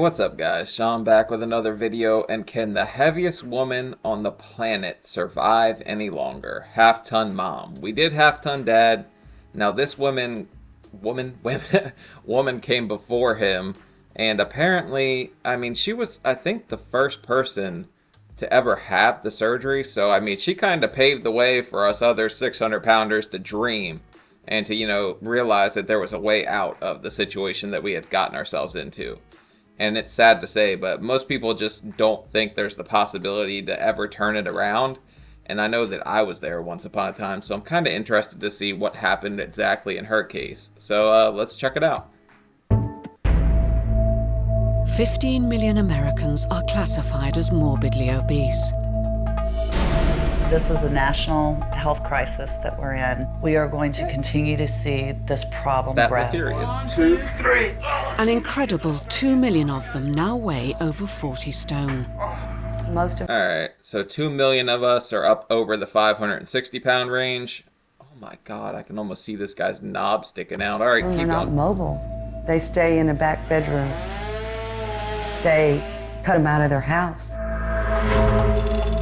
What's up guys? Sean back with another video, and can the heaviest woman on the planet survive any longer? Half-ton mom. We did half-ton dad. Now this woman came before him, and apparently, she was, I think, the first person to ever have the surgery. So, she kind of paved the way for us other 600-pounders to dream and to, realize that there was a way out of the situation that we had gotten ourselves into. And it's sad to say, but most people just don't think there's the possibility to ever turn it around. And I know that I was there once upon a time, so I'm kind of interested to see what happened exactly in her case. So let's check it out. 15 million Americans are classified as morbidly obese. This is a national health crisis that we're in. We are going to continue to see this problem grow. That furious. 1, 2, 3. An incredible 2 million of them now weigh over 40 stone. Most of Alright, so 2 million of us are up over the 560-pound range. Oh my god, I can almost see this guy's knob sticking out. Alright, They're keep not going. mobile. They stay in a back bedroom. They cut them out of their house.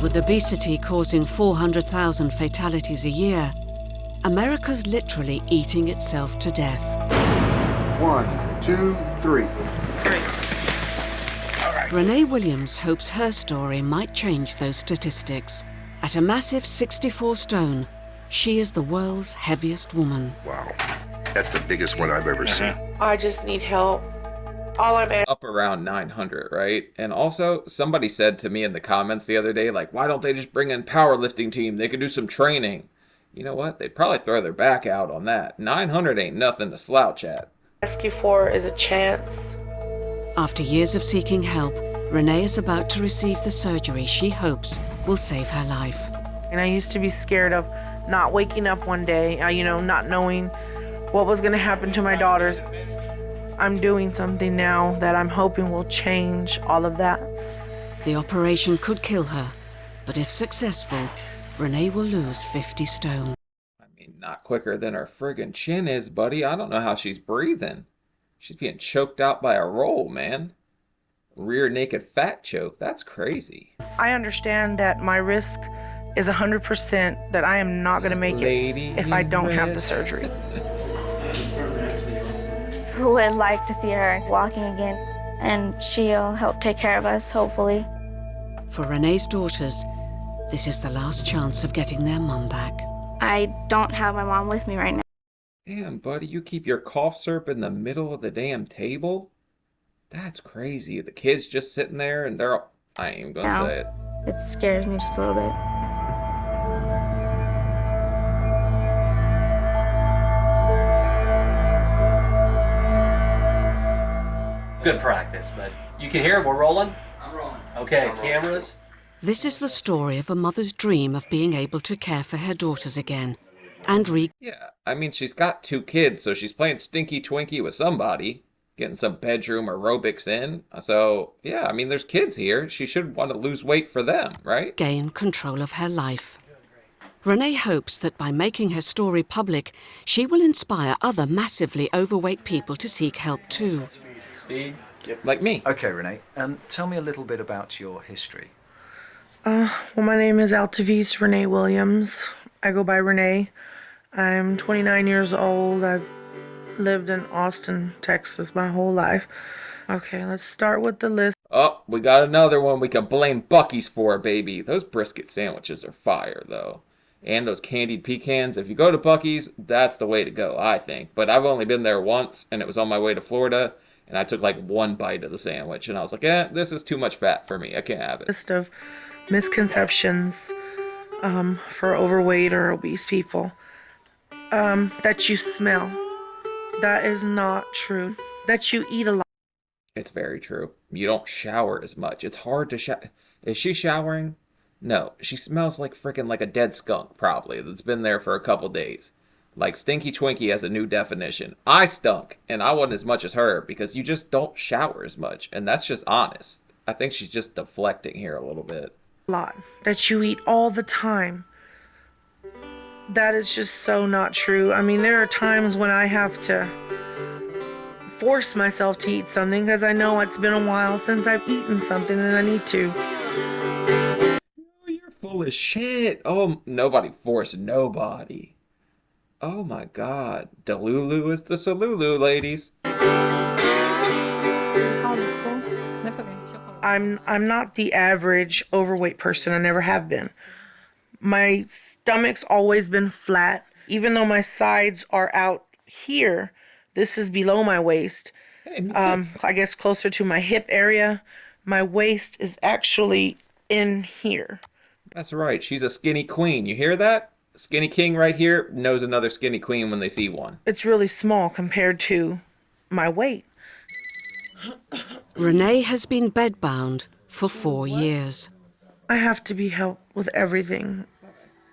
With obesity causing 400,000 fatalities a year, America's literally eating itself to death. 1, 2, 3. Renee Williams hopes her story might change those statistics. At a massive 64 stone, she is the world's heaviest woman. Wow, that's the biggest one I've ever seen. I just need help. All I'm asking. Up around 900, right? And also, somebody said to me in the comments the other day, like, why don't they just bring in powerlifting team? They could do some training. You know what? They'd probably throw their back out on that. 900 ain't nothing to slouch at. Ask you for is a chance. After years of seeking help, Renee is about to receive the surgery she hopes will save her life. And I used to be scared of not waking up one day, not knowing what was going to happen to my daughters. I'm doing something now that I'm hoping will change all of that. The operation could kill her, but if successful, Renee will lose 50 stone. Not quicker than her friggin' chin is, buddy. I don't know how she's breathing. She's being choked out by a roll, man. Rear naked fat choke. That's crazy. I understand that my risk is 100% that I am not going to make it if I don't have the surgery. Would like to see her walking again, and she'll help take care of us, hopefully. For Renee's daughters, this is the last chance of getting their mum back. I don't have my mom with me right now. Damn, buddy, you keep your cough syrup in the middle of the damn table? That's crazy. The kid's just sitting there and they're all... I ain't even gonna say it. It scares me just a little bit. Good practice, but you can hear we're rolling? I'm rolling. Okay, cameras. This is the story of a mother's dream of being able to care for her daughters again. And Yeah, she's got 2 kids, so she's playing Stinky Twinkie with somebody. Getting some bedroom aerobics in. So, yeah, there's kids here. She should want to lose weight for them, right? Gain control of her life. Renee hopes that by making her story public, she will inspire other massively overweight people to seek help too. Speed? Yep. Like me. Okay, Renee, tell me a little bit about your history. Well, my name is Altavice Renee Williams. I go by Renee. I'm 29 years old. I've lived in Austin, Texas my whole life. Okay, let's start with the list. Oh, we got another one we can blame Buc-ee's for, baby. Those brisket sandwiches are fire, though. And those candied pecans. If you go to Buc-ee's, that's the way to go, I think. But I've only been there once, and it was on my way to Florida. And I took like 1 bite of the sandwich, and I was like, this is too much fat for me. I can't have it. List of misconceptions for overweight or obese people. That you smell. That is not true. That you eat a lot. It's very true. You don't shower as much. It's hard to shower. Is she showering? No. She smells like freaking like a dead skunk, probably, that's been there for a couple days. Like Stinky Twinkie has a new definition. I stunk, and I wasn't as much as her because you just don't shower as much, and that's just honest. I think she's just deflecting here a little bit. A lot. That you eat all the time. That is just so not true. There are times when I have to force myself to eat something because I know it's been a while since I've eaten something and I need to. You're full of shit. Oh, nobody forced nobody. Oh my god. Delulu is the Salulu, ladies. I'm not the average overweight person. I never have been. My stomach's always been flat. Even though my sides are out here, this is below my waist. I guess closer to my hip area. My waist is actually in here. That's right. She's a skinny queen. You hear that? Skinny king right here knows another skinny queen when they see one. It's really small compared to my weight. Renee has been bedbound for 4 years. I have to be helped with everything.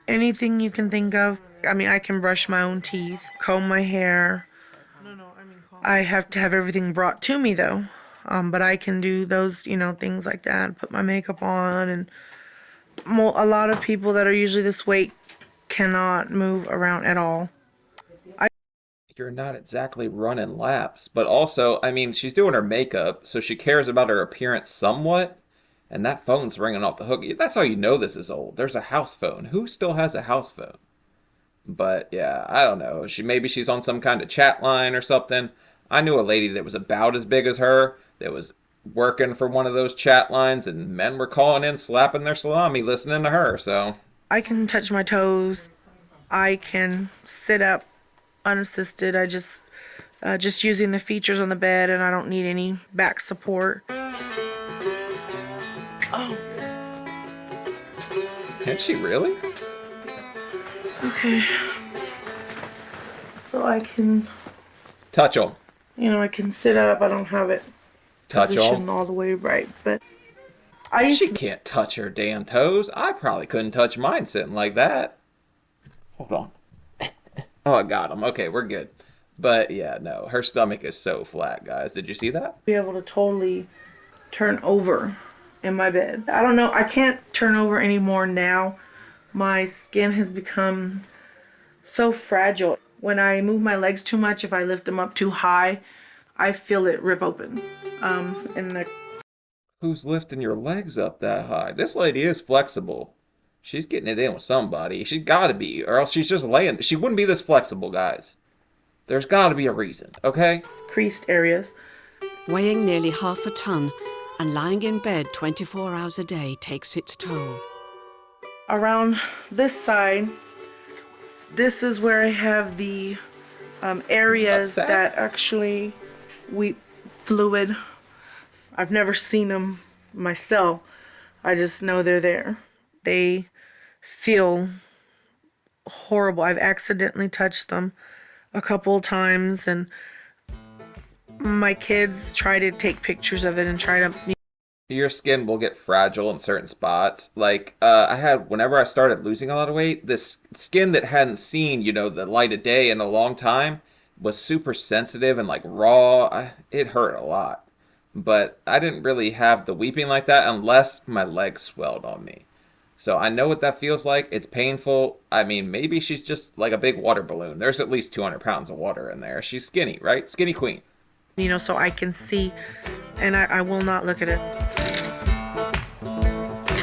Anything you can think of. I mean, I can brush my own teeth, comb my hair. I have to have everything brought to me, though. But I can do those, things like that. Put my makeup on. And a lot of people that are usually this weight cannot move around at all. You're not exactly running laps. But also, I mean, she's doing her makeup, so she cares about her appearance somewhat. And that phone's ringing off the hook. That's how you know this is old. There's a house phone. Who still has a house phone? But yeah, I don't know. Maybe she's on some kind of chat line or something. I knew a lady that was about as big as her that was working for one of those chat lines, and men were calling in, slapping their salami, listening to her. So I can touch my toes. I can sit up unassisted. I just using the features on the bed, and I don't need any back support. Oh. Can she really? Okay. So I can touch them. I can sit up. I don't have it positioned all the way right, but she can't touch her damn toes. I probably couldn't touch mine sitting like that. Hold on. Oh, I got them. Okay, we're good. But yeah, no, her stomach is so flat, guys. Did you see that? Be able to totally turn over in my bed. I don't know. I can't turn over anymore now. My skin has become so fragile. When I move my legs too much, if I lift them up too high, I feel it rip open. Who's lifting your legs up that high? This lady is flexible. She's getting it in with somebody. She's got to be, or else she's just laying. She wouldn't be this flexible, guys. There's got to be a reason, okay? Creased areas. Weighing nearly half a ton and lying in bed 24 hours a day takes its toll. Around this side, this is where I have the areas that actually weep fluid. I've never seen them myself. I just know they're there. They feel horrible. I've accidentally touched them a couple of times, and my kids try to take pictures of it and try to... Your skin will get fragile in certain spots. Like, whenever I started losing a lot of weight, this skin that hadn't seen, the light of day in a long time was super sensitive and, like, raw. It hurt a lot. But I didn't really have the weeping like that unless my legs swelled on me. So I know what that feels like. It's painful. I mean, maybe she's just like a big water balloon. There's at least 200 pounds of water in there. She's skinny, right? Skinny queen. So I can see, and I will not look at it.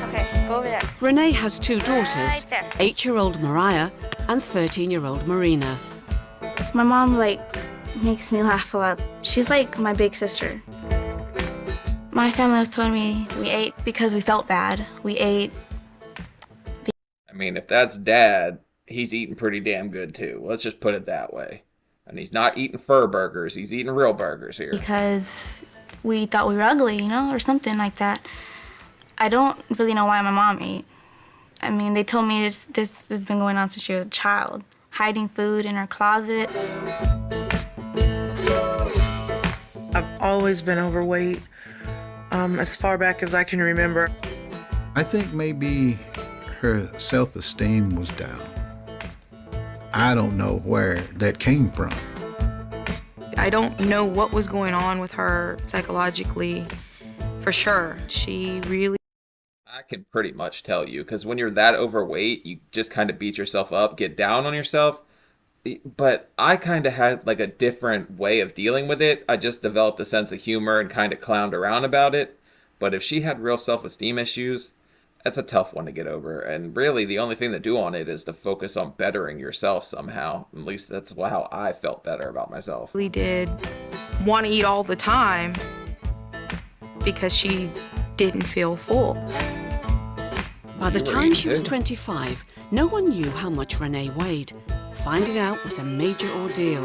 Okay, go over there. Renee has 2 daughters, Right there. 8-year-old Mariah and 13-year-old Marina. My mom, makes me laugh a lot. She's like my big sister. My family was telling me we ate because we felt bad. We ate... I mean, if that's dad, he's eating pretty damn good too. Let's just put it that way. And he's not eating fur burgers. He's eating real burgers here. Because we thought we were ugly, or something like that. I don't really know why my mom ate. I mean, they told me this has been going on since she was a child. Hiding food in her closet. I've always been overweight, as far back as I can remember. I think maybe her self-esteem was down. I don't know where that came from. I don't know what was going on with her psychologically, for sure. She really... I can pretty much tell you, because when you're that overweight, you just kind of beat yourself up, get down on yourself. But I kind of had like a different way of dealing with it. I just developed a sense of humor and kind of clowned around about it. But if she had real self-esteem issues, that's a tough one to get over. And really, the only thing to do on it is to focus on bettering yourself somehow. At least that's how I felt better about myself. We did want to eat all the time because she didn't feel full. By the time she was 25, no one knew how much Renee weighed. Finding out was a major ordeal.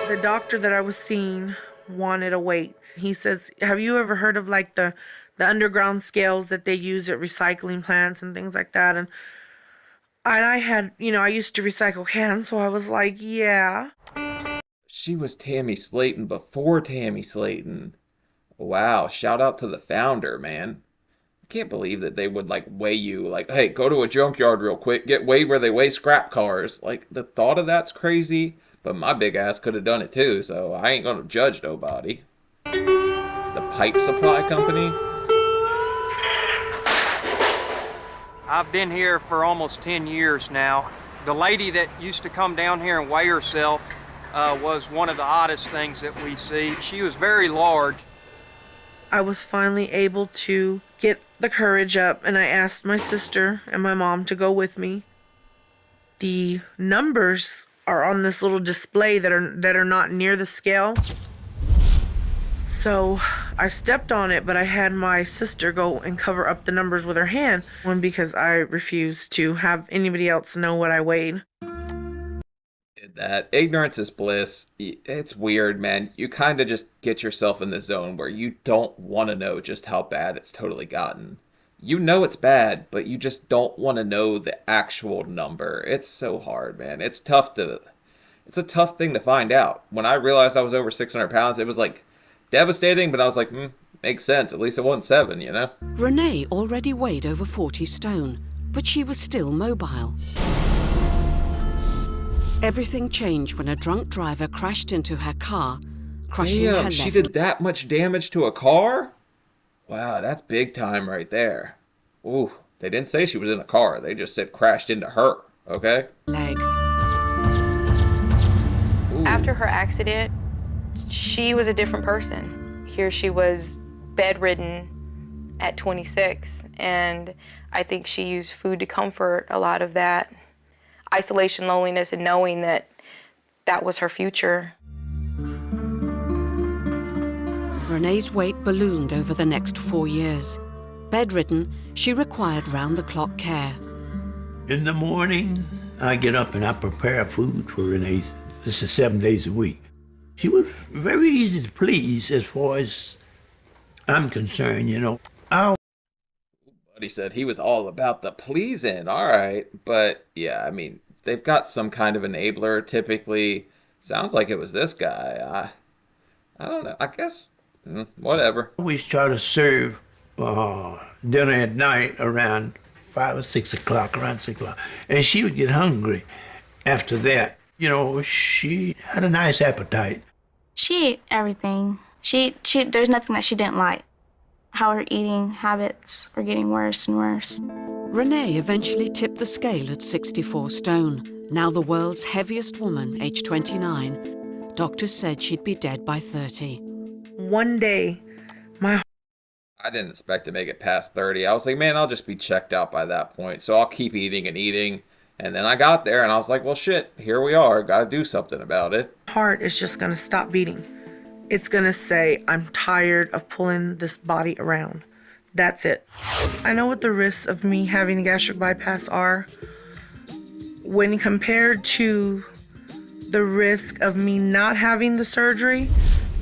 The doctor that I was seeing wanted a weight. He says, have you ever heard of like the underground scales that they use at recycling plants and things like that? And I had, I used to recycle cans, so I was like, yeah. She was Tammy Slayton before Tammy Slayton. Wow, shout out to the founder, man. I can't believe that they would like weigh you like, hey, go to a junkyard real quick, get weighed where they weigh scrap cars. Like, the thought of that's crazy, but my big ass could have done it too, so I ain't gonna judge nobody. The pipe supply company? I've been here for almost 10 years now. The lady that used to come down here and weigh herself was one of the oddest things that we see. She was very large. I was finally able to get the courage up, and I asked my sister and my mom to go with me. The numbers are on this little display that are not near the scale. So I stepped on it, but I had my sister go and cover up the numbers with her hand. One, because I refused to have anybody else know what I weighed. Did that. Ignorance is bliss. It's weird, man. You kind of just get yourself in the zone where you don't want to know just how bad it's totally gotten. You know it's bad, but you just don't want to know the actual number. It's so hard, man. It's a tough thing to find out. When I realized I was over 600 pounds, it was like devastating, but I was like, makes sense. At least it wasn't 7, you know? Renee already weighed over 40 stone, but she was still mobile. Everything changed when a drunk driver crashed into her car, crushing her left. She did that much damage to a car? Wow, that's big time right there. Ooh, they didn't say she was in a car. They just said crashed into her, okay? Leg. After her accident, she was a different person. Here she was bedridden at 26, and I think she used food to comfort a lot of that isolation, loneliness, and knowing that that was her future. Renee's weight ballooned over the next 4 years. Bedridden, she required round-the-clock care. In the morning, I get up and I prepare food for Renee. This is 7 days a week. She was very easy to please as far as I'm concerned, He said he was all about the pleasing. All right. But yeah, I mean, they've got some kind of enabler typically. Sounds like it was this guy. I don't know. I guess, whatever. We try to serve dinner at night around 5 or 6 o'clock, around 6 o'clock. And she would get hungry after that. She had a nice appetite. She ate everything. There's nothing that she didn't like. How her eating habits were getting worse and worse. Renee eventually tipped the scale at 64 stone. Now the world's heaviest woman, age 29. Doctors said she'd be dead by 30. One day, I didn't expect to make it past 30. I was like, man, I'll just be checked out by that point. So I'll keep eating and eating. And then I got there and I was like, well, shit, here we are. Got to do something about it. Heart is just going to stop beating. It's gonna say, I'm tired of pulling this body around. That's it. I know what the risks of me having the gastric bypass are. When compared to the risk of me not having the surgery,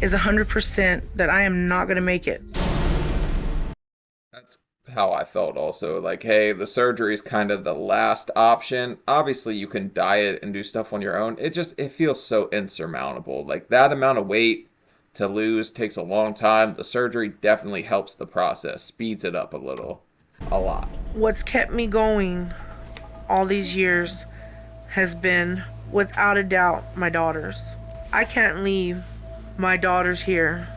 is 100% that I am not gonna make it. That's how I felt also. Like, hey, the surgery is kind of the last option. Obviously, you can diet and do stuff on your own. It feels so insurmountable. Like, that amount of weight to lose takes a long time. The surgery definitely helps the process, speeds it up a lot. What's kept me going all these years has been, without a doubt, my daughters. I can't leave my daughters here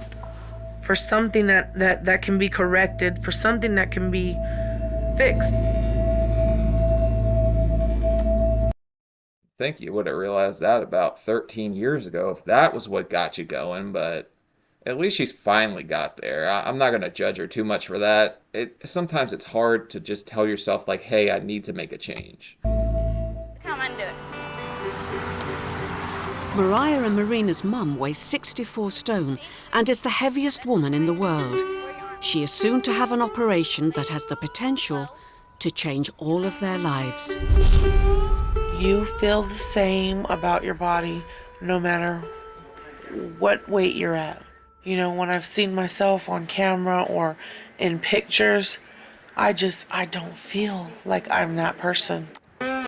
for something that can be corrected, for something that can be fixed. Think you would have realized that about 13 years ago if that was what got you going, but at least she's finally got there. I'm not going to judge her too much for that. Sometimes it's hard to just tell yourself, like, hey, I need to make a change. Come on, do it. Mariah and Marina's mum weighs 64 stone and is the heaviest woman in the world. She is soon to have an operation that has the potential to change all of their lives. You feel the same about your body no matter what weight you're at. You know, when I've seen myself on camera or in pictures, I don't feel like I'm that person.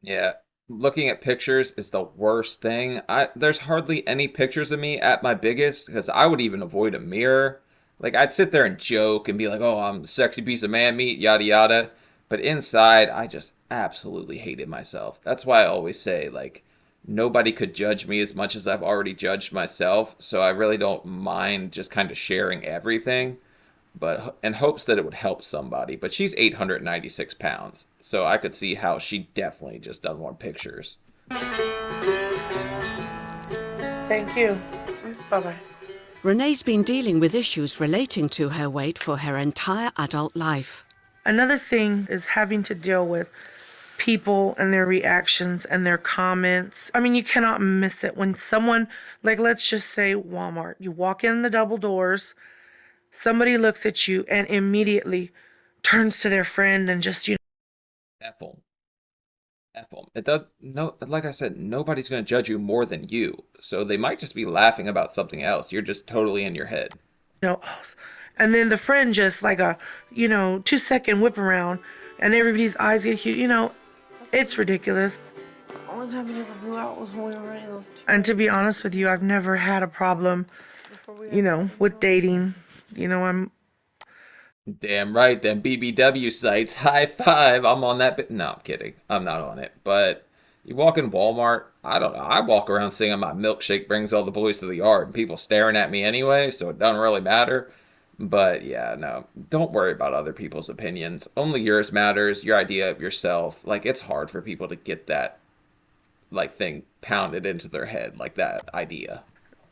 Yeah, looking at pictures is the worst thing. There's hardly any pictures of me at my biggest because I would even avoid a mirror. Like, I'd sit there and joke and be like, oh, I'm a sexy piece of man meat, yada yada. But inside, I just absolutely hated myself. That's why I always say, like, nobody could judge me as much as I've already judged myself. So I really don't mind just kind of sharing everything, but in hopes that it would help somebody. But she's 896 pounds, so I could see how she definitely just doesn't want pictures. Thank you. Bye-bye. Renee's been dealing with issues relating to her weight for her entire adult life. Another thing is having to deal with people and their reactions and their comments. I mean, you cannot miss it. When someone, like, let's just say Walmart, you walk in the double doors, somebody looks at you and immediately turns to their friend and just, you know. F them. F them. It does, no, like I said, nobody's going to judge you more than you. So they might just be laughing about something else. You're just totally in your head. No. And then the friend just like a, 2-second whip around and everybody's eyes get huge. It's ridiculous. The only time we ever blew out was when we were in those two. And to be honest with you, I've never had a problem, with dating. I'm... Damn right, them BBW sites. High five. I'm on that. No, I'm kidding. I'm not on it. But you walk in Walmart, I don't know. I walk around singing my milkshake brings all the boys to the yard. And people staring at me anyway, so it doesn't really matter. But yeah, no, don't worry about other people's opinions. Only yours matters, your idea of yourself. Like, it's hard for people to get that, like, thing pounded into their head, like that idea.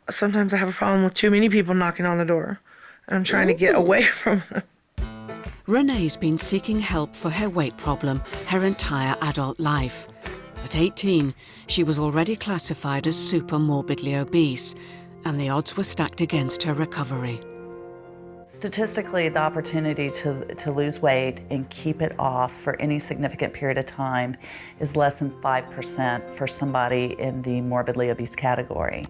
Sometimes I have a problem with too many people knocking on the door, and I'm trying to get away from them. Renee's been seeking help for her weight problem her entire adult life. At 18, she was already classified as super morbidly obese, and the odds were stacked against her recovery. Statistically, the opportunity to lose weight and keep it off for any significant period of time is less than 5% for somebody in the morbidly obese category.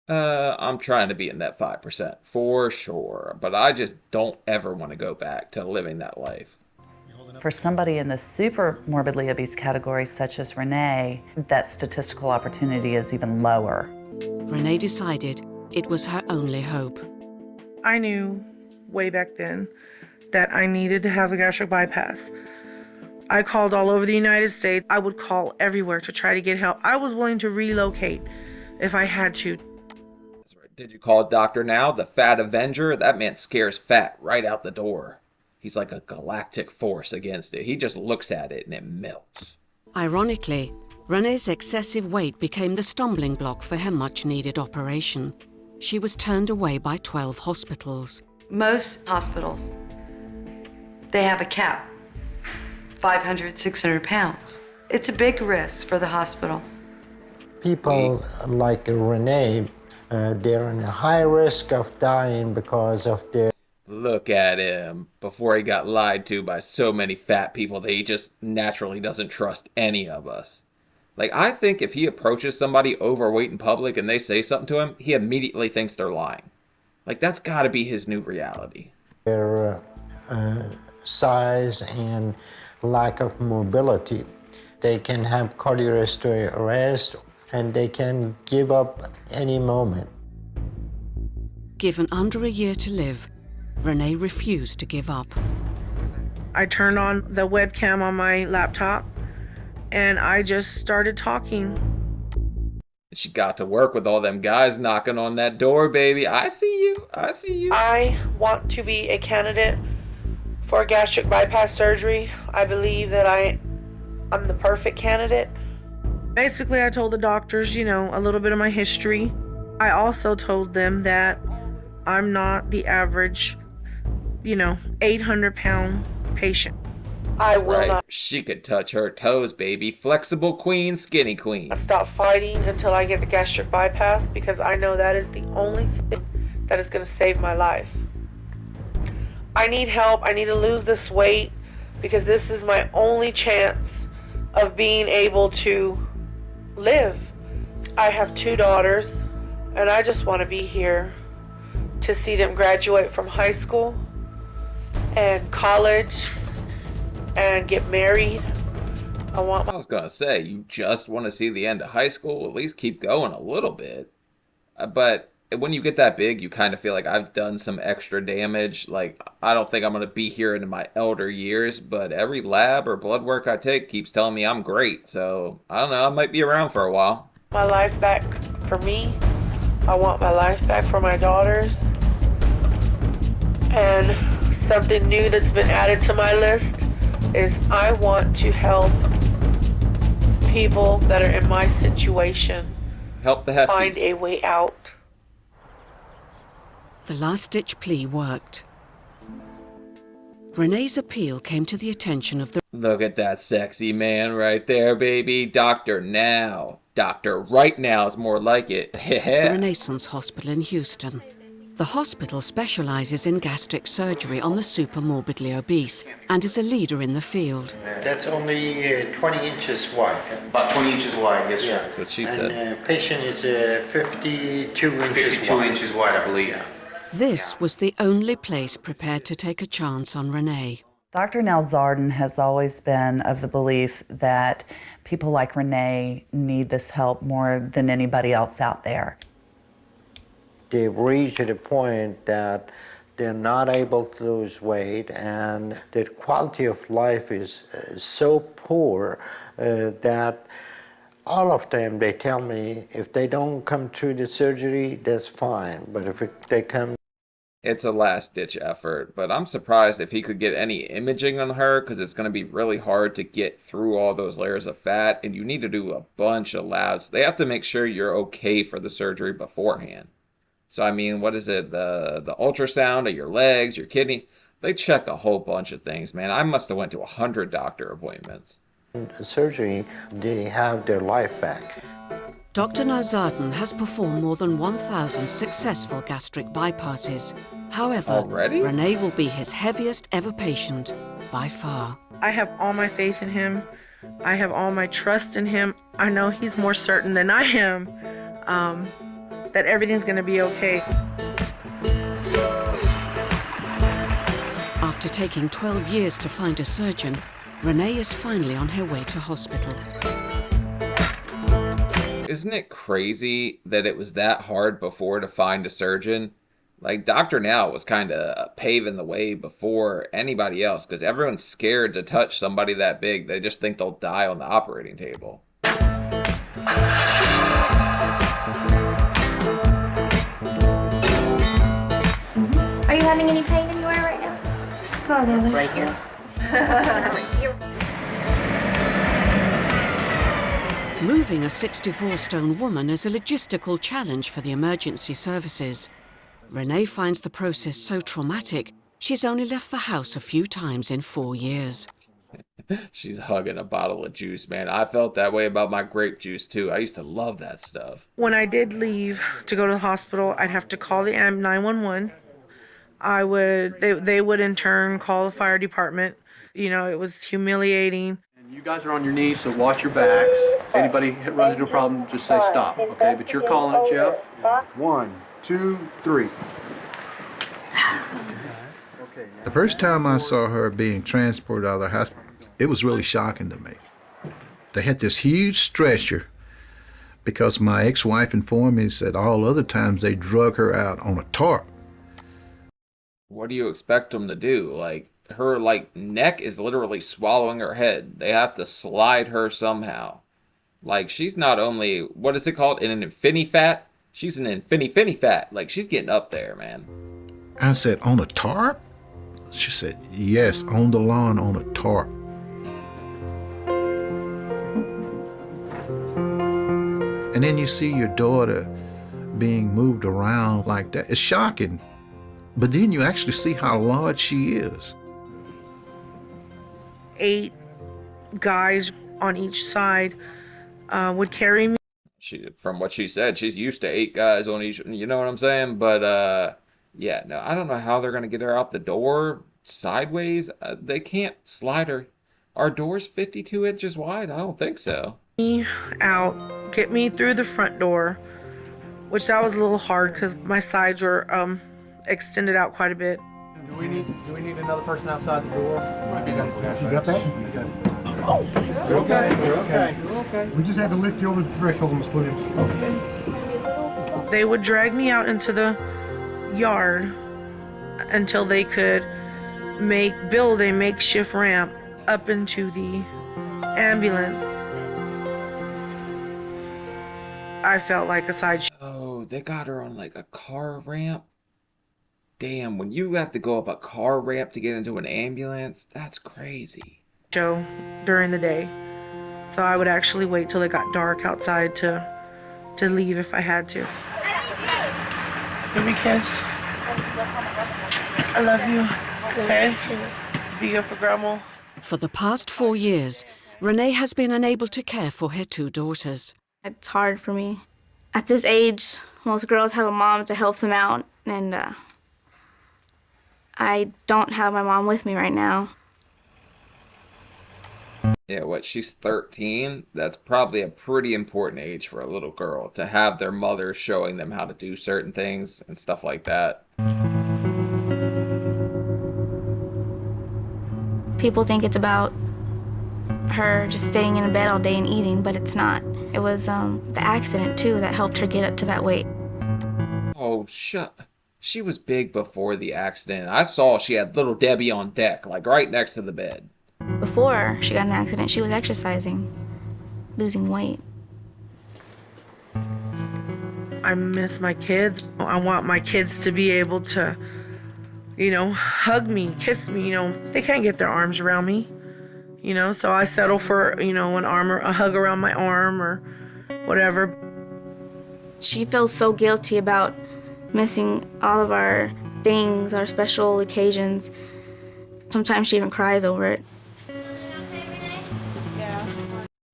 I'm trying to be in that 5% for sure, but I just don't ever want to go back to living that life. For somebody in the super morbidly obese category, such as Renee, that statistical opportunity is even lower. Renee decided it was her only hope. I knew way back then that I needed to have a gastric bypass. I called all over the United States. I would call everywhere to try to get help. I was willing to relocate if I had to. That's right. Did you call Dr. Now, the Fat Avenger? That man scares fat right out the door. He's like a galactic force against it. He just looks at it and it melts. Ironically, Renee's excessive weight became the stumbling block for her much-needed operation. She was turned away by 12 hospitals. Most hospitals, they have a cap, 500, 600 pounds. It's a big risk for the hospital. People like Renee, they're in a high risk of dying because of their... Look at him. Before he got lied to by so many fat people that he just naturally doesn't trust any of us. Like, I think if he approaches somebody overweight in public and they say something to him, he immediately thinks they're lying. Like, that's got to be his new reality. Their size and lack of mobility. They can have cardiorespiratory arrest and they can give up any moment. Given under a year to live, Renee refused to give up. I turned on the webcam on my laptop and I just started talking. She got to work with all them guys knocking on that door, baby. I see you. I see you. I want to be a candidate for gastric bypass surgery. I believe that I'm the perfect candidate. Basically, I told the doctors, you know, a little bit of my history. I also told them that I'm not the average, 800-pound patient. I will not She could touch her toes, baby. Flexible queen, skinny queen. stop fighting until I get the gastric bypass, because I know that is the only thing that is going to save my life. I need help. I need to lose this weight, because this is my only chance of being able to live. I have 2 daughters, and I just want to be here to see them graduate from high school and college and get married. I was gonna say, you just want to see the end of high school? At least keep going a little bit. But when you get that big, you kind of feel like I've done some extra damage. Like, I don't think I'm gonna be here into my elder years, but every lab or blood work I take keeps telling me I'm great. So, I don't know, I might be around for a while. My life back for me. I want my life back for my daughters. And something new that's been added to my list is I want to help people that are in my situation help the hefties find a way out. The last-ditch plea worked. Renee's appeal came to the attention of the... Look at that sexy man right there, baby. Doctor now. Doctor right now is more like it. Renaissance Hospital in Houston. The hospital specializes in gastric surgery on the super morbidly obese and is a leader in the field. That's only 20 inches wide. About 20 inches wide, yes, sir. That's what she said. And patient is 52 inches wide. 52 inches wide, I believe. This was the only place prepared to take a chance on Renee. Dr. Nalzardan has always been of the belief that people like Renee need this help more than anybody else out there. They've reached a point that they're not able to lose weight, and their quality of life is so poor that all of them, they tell me, if they don't come through the surgery, that's fine. But if they come... It's a last-ditch effort, but I'm surprised if he could get any imaging on her, because it's going to be really hard to get through all those layers of fat, and you need to do a bunch of labs. They have to make sure you're okay for the surgery beforehand. So, I mean, what is it? The ultrasound of your legs, your kidneys. They check a whole bunch of things, man. I must have went to 100 doctor appointments. Surgery, they have their life back. Dr. Nalzardan has performed more than 1,000 successful gastric bypasses. However, already? Renee will be his heaviest ever patient, by far. I have all my faith in him. I have all my trust in him. I know he's more certain than I am that everything's going to be okay. After taking 12 years to find a surgeon, Renee is finally on her way to hospital. Isn't it crazy that it was that hard before to find a surgeon? Like, Dr. Now was kind of paving the way before anybody else, because everyone's scared to touch somebody that big. They just think they'll die on the operating table. Are you having any pain anywhere right now? Not really. Right here. Right here. Moving a 64-stone woman is a logistical challenge for the emergency services. Renee finds the process so traumatic, she's only left the house a few times in 4 years. She's hugging a bottle of juice, man. I felt that way about my grape juice, too. I used to love that stuff. When I did leave to go to the hospital, I'd have to call the 911. They would in turn call the fire department. You know, it was humiliating. You guys are on your knees, so watch your backs. If anybody runs into a problem, just say stop, okay? But you're calling it, Jeff. 1, 2, 3. The first time I saw her being transported out of the hospital, it was really shocking to me. They had this huge stretcher because my ex-wife informed me that all other times they drug her out on a tarp. What do you expect them to do? Like, her, neck is literally swallowing her head. They have to slide her somehow. Like, she's not only, what is it called, in an infinity fat? She's an infinity fat. Like, she's getting up there, man. I said, on a tarp? She said, yes, on the lawn on a tarp. And then you see your daughter being moved around like that. It's shocking. But then you actually see how large she is. 8 guys on each side would carry me. From what she said, she's used to 8 guys on each, you know what I'm saying? But, yeah, no, I don't know how they're going to get her out the door sideways. They can't slide her. Our door's 52 inches wide? I don't think so. Me out, get me through the front door, which that was a little hard because my sides were extended out quite a bit. Do we need another person outside the door? You got that? Oh, you're okay. You're okay. You're okay. We just had to lift you over the threshold, Miss Williams. Okay. They would drag me out into the yard until they could build a makeshift ramp up into the ambulance. I felt like a sideshow. Oh, they got her on like a car ramp? Damn, when you have to go up a car ramp to get into an ambulance, that's crazy. Show during the day. So I would actually wait till it got dark outside to leave if I had to. Give me a kiss. I love you. Okay? Be good for Grandma. For the past 4 years, Renee has been unable to care for her 2 daughters. It's hard for me. At this age, most girls have a mom to help them out, and I don't have my mom with me right now. Yeah, she's 13? That's probably a pretty important age for a little girl to have their mother showing them how to do certain things and stuff like that. People think it's about her just staying in a bed all day and eating, but it's not. It was the accident, too, that helped her get up to that weight. Oh, she was big before the accident. I saw she had little Debbie on deck, like right next to the bed. Before she got in the accident, she was exercising, losing weight. I miss my kids. I want my kids to be able to, hug me, kiss me, They can't get their arms around me, so I settle for, an arm or a hug around my arm or whatever. She feels so guilty about missing all of our things, our special occasions. Sometimes she even cries over it.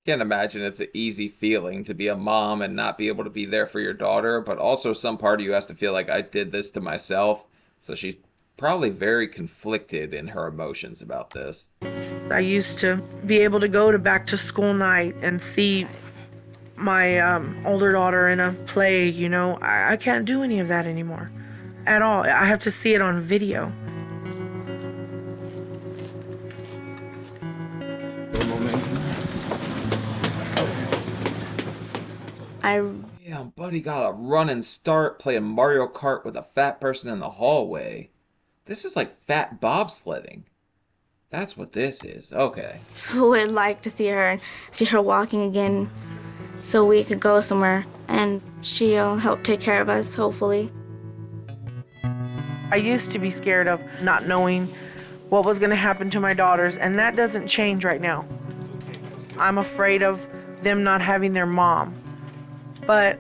Can't imagine it's an easy feeling to be a mom and not be able to be there for your daughter, but also some part of you has to feel like I did this to myself. So she's probably very conflicted in her emotions about this. I used to be able to go to back to school night and see my older daughter in a play, I can't do any of that anymore at all. I have to see it on video. Damn, buddy got a running start playing Mario Kart with a fat person in the hallway. This is like fat bobsledding. That's what this is. Okay. I would like to see her and see her walking again so we could go somewhere and she'll help take care of us, hopefully. I used to be scared of not knowing what was going to happen to my daughters, and that doesn't change right now. I'm afraid of them not having their mom. But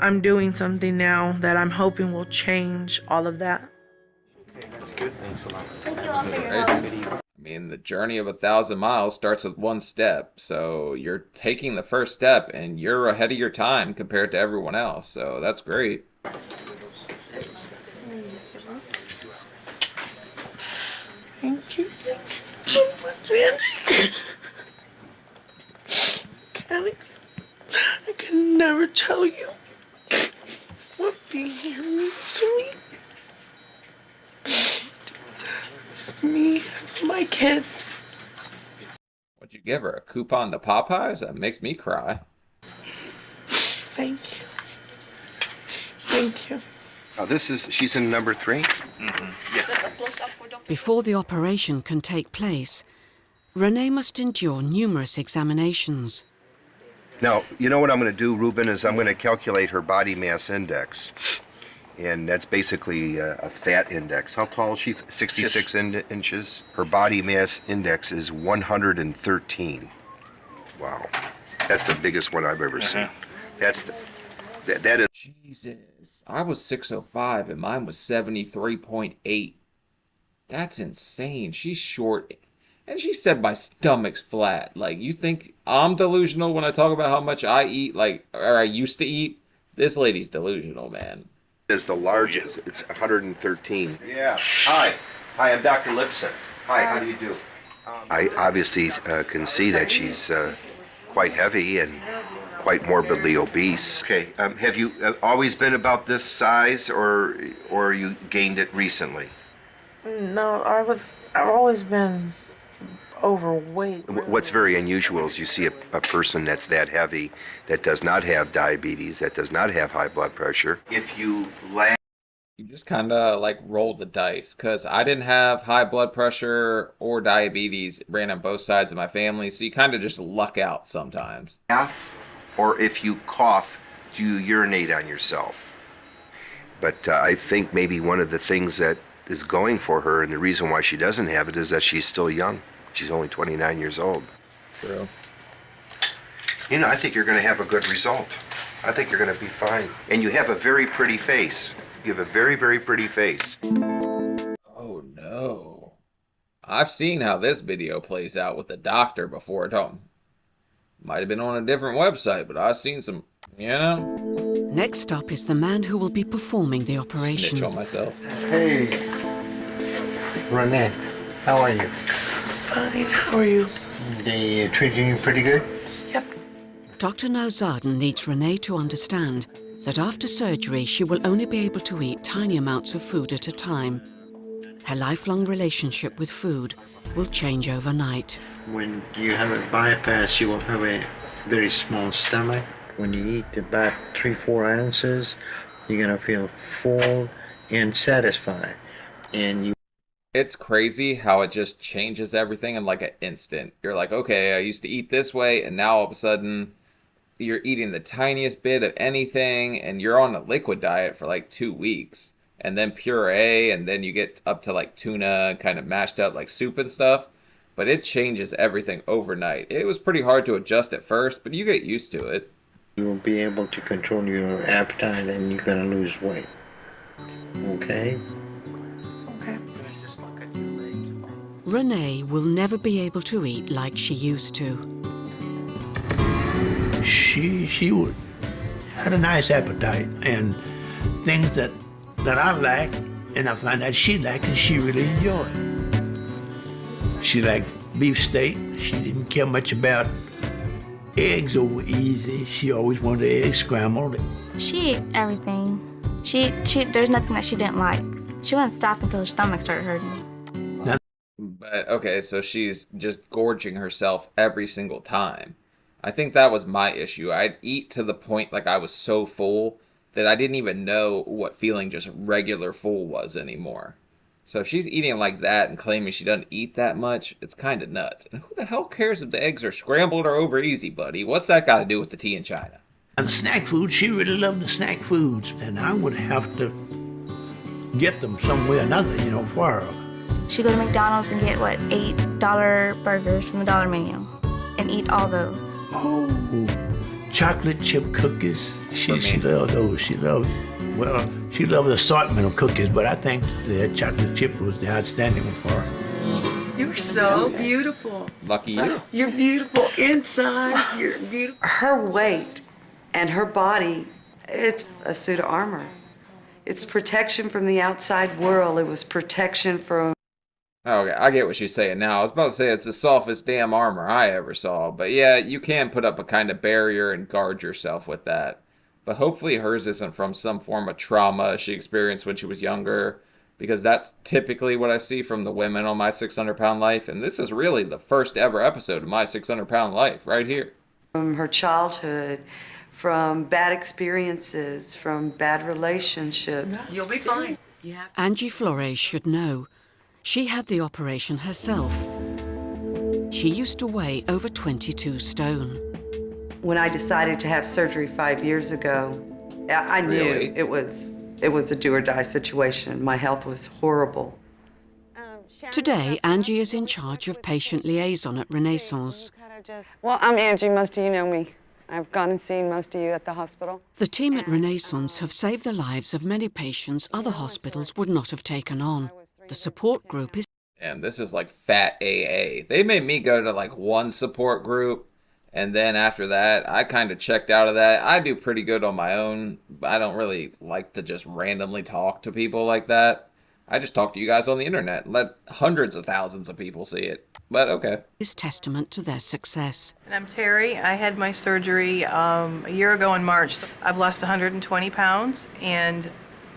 I'm doing something now that I'm hoping will change all of that. Okay, that's good. Thanks a lot. Thank you all for your help. I mean, the journey of 1,000 miles starts with 1 step. So you're taking the first step and you're ahead of your time compared to everyone else. So that's great. Thank you so much, Angie. I can never tell you what being here means to me. It's me, it's my kids. Would you give her a coupon to Popeyes? That makes me cry. Thank you. Thank you. Oh, she's in number 3? Mm-hmm. Yeah. Before the operation can take place, Renee must endure numerous examinations. Now, you know what I'm going to do, Ruben, is I'm going to calculate her body mass index. And that's basically a fat index. How tall is she? 66 inches. Her body mass index is 113. Wow. That's the biggest one I've ever seen. That's that is. Jesus. I was 605 and mine was 73.8. That's insane. She's short. And she said my stomach's flat. Like, you think I'm delusional when I talk about how much I eat, like, or I used to eat? This lady's delusional, man. Is the largest. It's 113. Yeah. Hi, I'm Dr. Lipson. Hi, how do you do? I obviously can see that she's quite heavy and quite morbidly obese. Okay, have you always been about this size, or you gained it recently? No, I've always been overweight. Really. What's very unusual is you see a person that's that heavy, that does not have diabetes, that does not have high blood pressure. If you You just kind of like roll the dice, because I didn't have high blood pressure or diabetes, ran on both sides of my family, so you kind of just luck out sometimes. laugh, or if you cough, do you urinate on yourself? But I think maybe one of the things that is going for her, and the reason why she doesn't have it, is that she's still young. She's only 29 years old. True. You know, I think you're going to have a good result. I think you're going to be fine. And you have a very pretty face. You have a very, very pretty face. Oh no. I've seen how this video plays out with the doctor before. Might have been on a different website, but I've seen some, you know. Next up is the man who will be performing the operation. Snitch on myself. Hey, Renee, how are you? Fine, how are you? They treating you pretty good? Yep. Dr. Nauzaden needs Renee to understand that after surgery, she will only be able to eat tiny amounts of food at a time. Her lifelong relationship with food will change overnight. When you have a bypass, you will have a very small stomach. When you eat about 3-4 ounces, you're gonna feel full and satisfied. And It's crazy how it just changes everything in like an instant. You're like, okay, I used to eat this way, and now all of a sudden you're eating the tiniest bit of anything, and you're on a liquid diet for like 2 weeks, and then puree, and then you get up to like tuna kind of mashed up like soup and stuff. But it changes everything overnight. It was pretty hard to adjust at first, but you get used to it. you will be able to control your appetite and you're gonna lose weight. Okay? Renee will never be able to eat like she used to. She would had a nice appetite and things that I like, and I find that she liked and she really enjoyed. She liked beef steak. She didn't care much about eggs over easy. She always wanted the eggs scrambled. She ate everything. There's nothing that she didn't like. She wouldn't stop until her stomach started hurting. But okay, so she's just gorging herself every single time. I think that was my issue. I'd eat to the point like I was so full that I didn't even know what feeling just regular full was anymore. So if she's eating like that and claiming she doesn't eat that much, it's kind of nuts. And who the hell cares if the eggs are scrambled or over easy, buddy? What's that got to do with the tea in China? And snack food, she really loved the snack foods. And I would have to get them some way or another, for her. She'd go to McDonald's and get, $8 burgers from the dollar menu and eat all those. Oh, chocolate chip cookies. She loved those. She loved the assortment of cookies, but I think the chocolate chip was the outstanding one for her. You're so beautiful. Lucky you. You're beautiful inside. You're beautiful. Her weight and her body, it's a suit of armor. It's protection from the outside world. It was protection from... Okay, I get what she's saying now. I was about to say it's the softest damn armor I ever saw. But yeah, you can put up a kind of barrier and guard yourself with that. But hopefully hers isn't from some form of trauma she experienced when she was younger. Because that's typically what I see from the women on My 600 Pound Life. And this is really the first ever episode of My 600 Pound Life right here. From her childhood, from bad experiences, from bad relationships. You'll be fine. Angie Flores should know. She had the operation herself. She used to weigh over 22 stone. When I decided to have surgery 5 years ago, I knew it was a do or die situation. My health was horrible. Today, Angie is in charge of patient liaison at Renaissance. Well, I'm Angie. Most of you know me. I've gone and seen most of you at the hospital. The team at Renaissance have saved the lives of many patients other hospitals would not have taken on. The support group is... And this is like fat AA. They made me go to like one support group, and then after that, I kind of checked out of that. I do pretty good on my own. I don't really like to just randomly talk to people like that. I just talk to you guys on the internet and let hundreds of thousands of people see it. But okay. Is testament to their success. And I'm Terry. I had my surgery a year ago in March. I've lost 120 pounds, and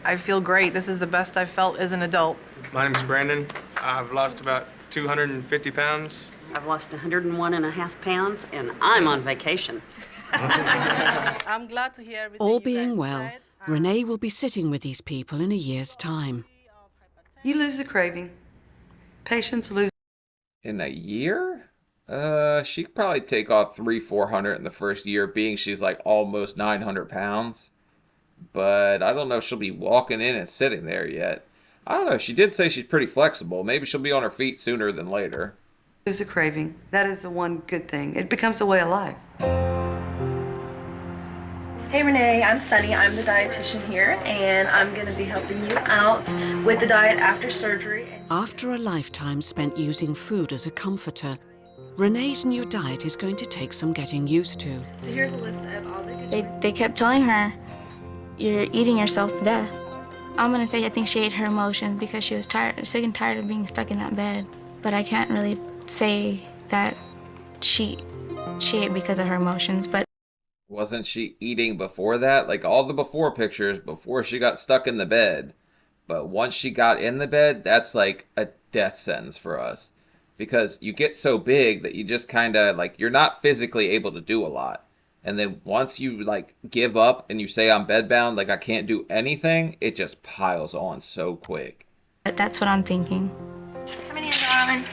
I feel great. This is the best I've felt as an adult. My name's Brandon. I've lost about 250 pounds. I've lost 101.5 pounds, and I'm on vacation. I'm glad to hear everything. All being well, Renee will be sitting with these people in a year's time. You lose the craving. Patients lose. In a year? She could probably take off 300-400 in the first year, being she's like almost 900 pounds. But I don't know if she'll be walking in and sitting there yet. I don't know. She did say she's pretty flexible. Maybe she'll be on her feet sooner than later. Lose the craving. That is the one good thing. It becomes a way of life. Hey Renee, I'm Sunny. I'm the dietitian here, and I'm going to be helping you out with the diet after surgery. After a lifetime spent using food as a comforter, Renee's new diet is going to take some getting used to. So here's a list of all the good They kept telling her, you're eating yourself to death. I'm gonna say I think she ate her emotions because she was sick and tired of being stuck in that bed. But I can't really say that she ate because of her emotions, but Wasn't she eating before that? Like all the before pictures before she got stuck in the bed. But once she got in the bed, that's like a death sentence for us. Because you get so big that you just kind of like, you're not physically able to do a lot. And then once you like give up and you say I'm bedbound, like I can't do anything, it just piles on so quick. that's what I'm thinking. Coming in, darling.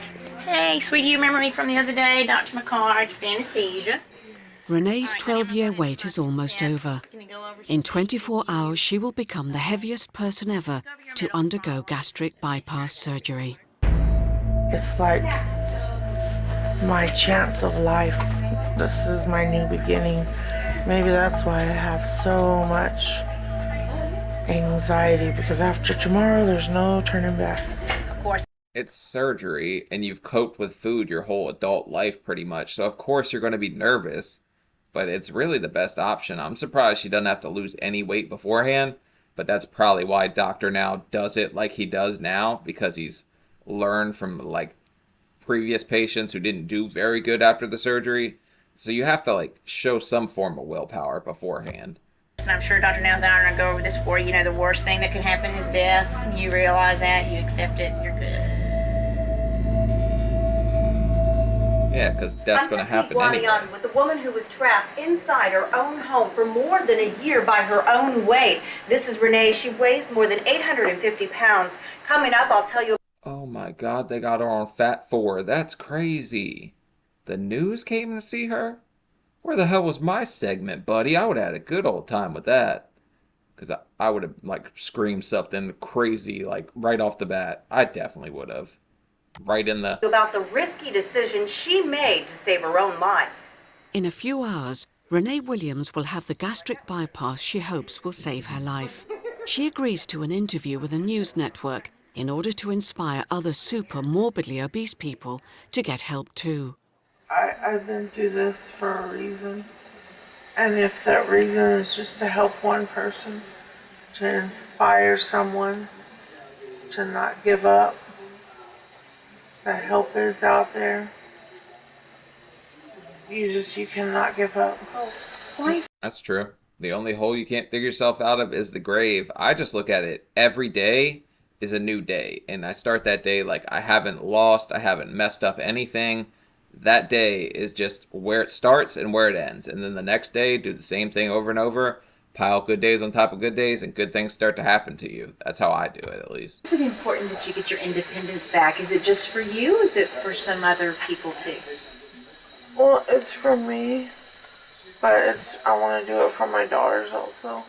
Hey, sweetie, you remember me from the other day? Dr. McCart's anesthesia. Renee's 12-year wait is almost over. In 24 hours, she will become the heaviest person ever to undergo gastric bypass surgery. It's like my chance of life. This is my new beginning. Maybe that's why I have so much anxiety, because after tomorrow, there's no turning back. Of course. It's surgery, and you've coped with food your whole adult life pretty much, so of course you're going to be nervous, but it's really the best option. I'm surprised she doesn't have to lose any weight beforehand, but that's probably why Doctor Now does it like he does now, because he's learned from like previous patients who didn't do very good after the surgery. So you have to like show some form of willpower beforehand. And I'm sure Dr. Now's and I are going to go over this for you. You know, the worst thing that can happen is death. You realize that, you accept it, you're good. Yeah, because death's going to happen anyway. With a woman who was trapped inside her own home for more than a year by her own weight. This is Renee. She weighs more than 850 pounds. Coming up, I'll tell you. Oh my God, they got her on Fat 4. That's crazy. The news came to see her? Where the hell was my segment, buddy? I would have had a good old time with that. Because I would have, like, screamed something crazy, like, right off the bat. I definitely would have. Right in the... About the risky decision she made to save her own life. In a few hours, Renee Williams will have the gastric bypass she hopes will save her life. She agrees to an interview with a news network in order to inspire other super morbidly obese people to get help too. I've been through this for a reason. And if that reason is just to help one person, to inspire someone to not give up, that help is out there. You cannot give up. That's true. The only hole you can't dig yourself out of is the grave. I just look at it every day is a new day. And I start that day like I haven't lost, I haven't messed up anything. That day is just where it starts and where it ends. And then the next day, do the same thing over and over. Pile good days on top of good days, and good things start to happen to you. That's how I do it, at least. Is it important that you get your independence back? Is it just for you, or is it for some other people too? Well, it's for me, but I want to do it for my daughters also.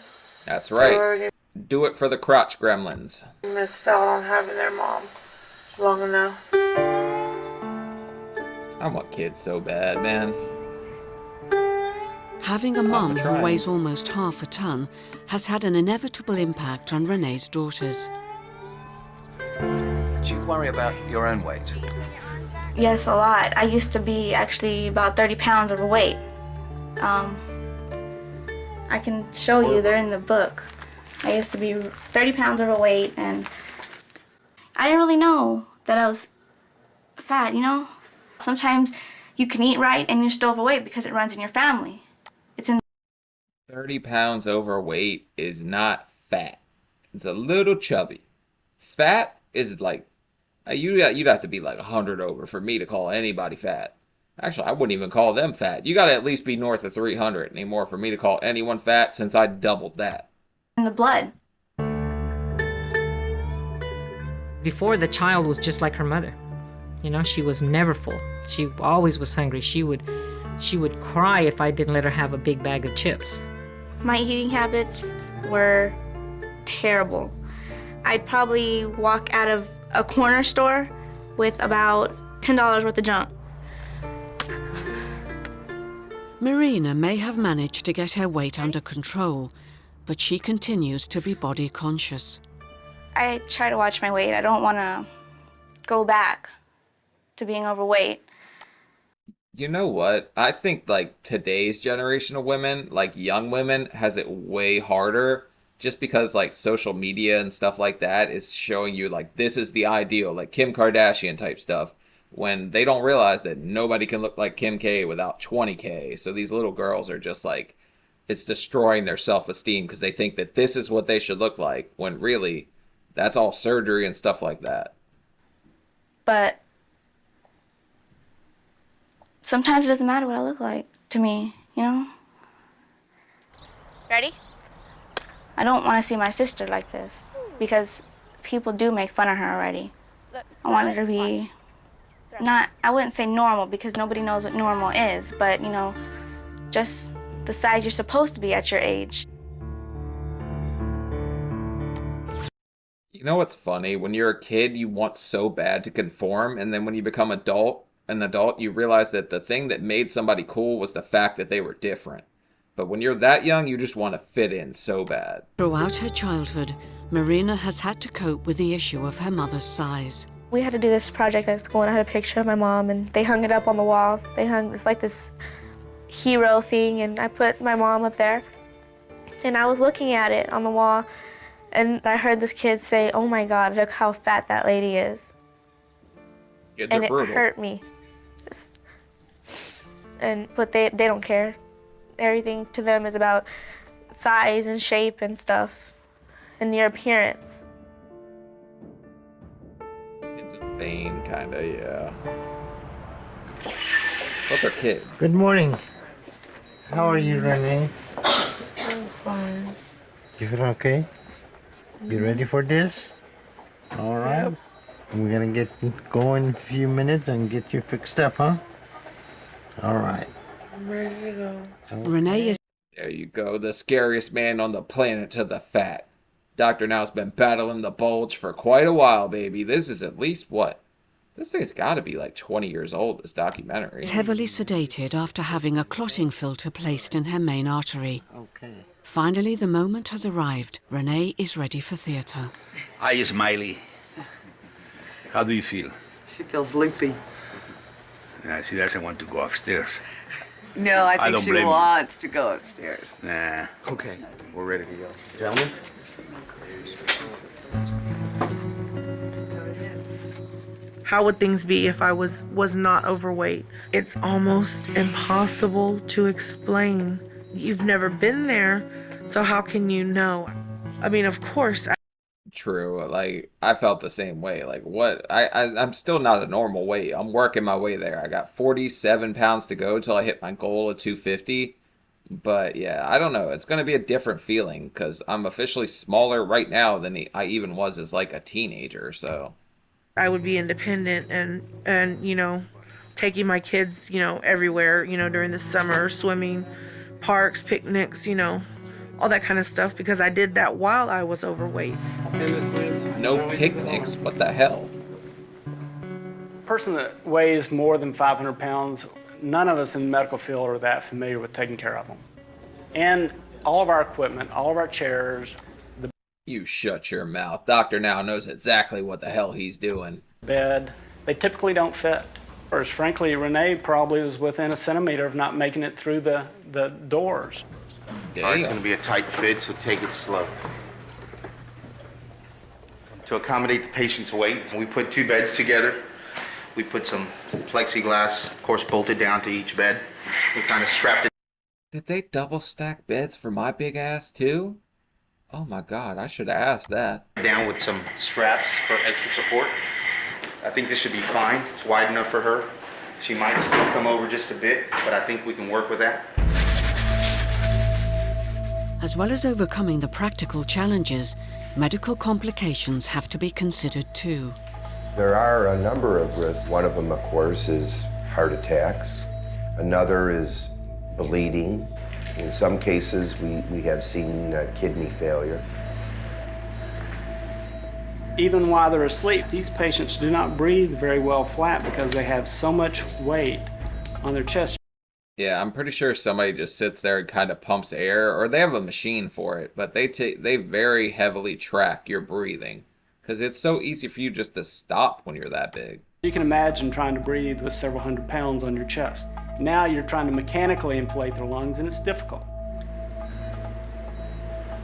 That's right. Do it for the crotch gremlins. Missed out on having their mom long enough. I want kids so bad, man. Having a mum who weighs almost half a ton has had an inevitable impact on Renee's daughters. Do you worry about your own weight? Yes, a lot. I used to be actually about 30 pounds overweight. I can show you, they're in the book. I used to be 30 pounds overweight, and I didn't really know that I was fat, you know? Sometimes you can eat right and you're still overweight because it runs in your family. It's in 30 pounds overweight is not fat. It's a little chubby. Fat is like, you'd have to be like 100 over for me to call anybody fat. Actually, I wouldn't even call them fat. You gotta at least be north of 300 anymore for me to call anyone fat, since I doubled that. in the blood. Before, the child was just like her mother. You know, she was never full. She always was hungry. She would cry if I didn't let her have a big bag of chips. My eating habits were terrible. I'd probably walk out of a corner store with about $10 worth of junk. Marina may have managed to get her weight under control, but she continues to be body conscious. I try to watch my weight. I don't want to go back to being overweight. You know what? I think like today's generation of women, like young women, has it way harder just because like social media and stuff like that is showing you like this is the ideal, like Kim Kardashian type stuff, when they don't realize that nobody can look like Kim K without 20K. So these little girls are just like, it's destroying their self-esteem because they think that this is what they should look like, when really that's all surgery and stuff like that. But sometimes it doesn't matter what I look like to me, you know? Ready? I don't want to see my sister like this because people do make fun of her already. I want her to be not, I wouldn't say normal because nobody knows what normal is, but, you know, just the size you're supposed to be at your age. You know what's funny? When you're a kid, you want so bad to conform, and then when you become an adult, you realize that the thing that made somebody cool was the fact that they were different. But when you're that young, you just want to fit in so bad. Throughout her childhood, Marina has had to cope with the issue of her mother's size. We had to do this project at school, and I had a picture of my mom, and they hung it up on the wall. It's like this hero thing, and I put my mom up there. And I was looking at it on the wall, and I heard this kid say, "Oh my God, look how fat that lady is." And it hurt me. But they don't care. Everything to them is about size and shape and stuff, and your appearance. It's vain, kinda, yeah. Both are kids. Good morning. How are you, Renee? I'm fine. You feel okay? You ready for this? All right. Yep. We're gonna get going in a few minutes and get you fixed up, huh? All right. I'm ready to go. Okay. Renee is... There you go, the scariest man on the planet to the fat. Dr. Now's been battling the bulge for quite a while, baby. This is at least, what? This thing's gotta be like 20 years old, this documentary. is heavily sedated after having a clotting filter placed in her main artery. Okay. Finally, the moment has arrived. Renee is ready for theatre. Hi, Smiley. How do you feel? She feels loopy. She doesn't want to go upstairs. No, I think don't she blame her. wants to go upstairs. Nah. Okay, we're ready to go. Gentlemen? How would things be if I was not overweight? It's almost impossible to explain. You've never been there, so how can you know? I mean, of course. True, like, I felt the same way. Like, what? I'm still not a normal weight. I'm working my way there. I got 47 pounds to go till I hit my goal of 250. But, yeah, I don't know. It's going to be a different feeling because I'm officially smaller right now than I even was as, like, a teenager, so... I would be independent and you know, taking my kids, you know, everywhere, you know, during the summer, swimming, parks, picnics, you know, all that kind of stuff, because I did that while I was overweight. No picnics? What the hell? A person that weighs more than 500 pounds, none of us in the medical field are that familiar with taking care of them. And all of our equipment, all of our chairs, the You shut your mouth. Doctor Now knows exactly what the hell he's doing. bed, they typically don't fit. First, frankly, Renee probably was within a centimeter of not making it through the doors. All right, it's going to be a tight fit, so take it slow. To accommodate the patient's weight, we put 2 beds together. We put some plexiglass, of course, bolted down to each bed. We kind of strapped it. Did they double stack beds for my big ass too? Oh my god, I should have asked that. Down with some straps for extra support. I think this should be fine. It's wide enough for her. She might still come over just a bit, but I think we can work with that. As well as overcoming the practical challenges, medical complications have to be considered too. There are a number of risks. One of them, of course, is heart attacks. Another is bleeding. In some cases, we have seen kidney failure. Even while they're asleep, these patients do not breathe very well flat because they have so much weight on their chest. Yeah, I'm pretty sure somebody just sits there and kind of pumps air, or they have a machine for it, but they very heavily track your breathing because it's so easy for you just to stop when you're that big. You can imagine trying to breathe with several hundred pounds on your chest. Now you're trying to mechanically inflate their lungs, and it's difficult.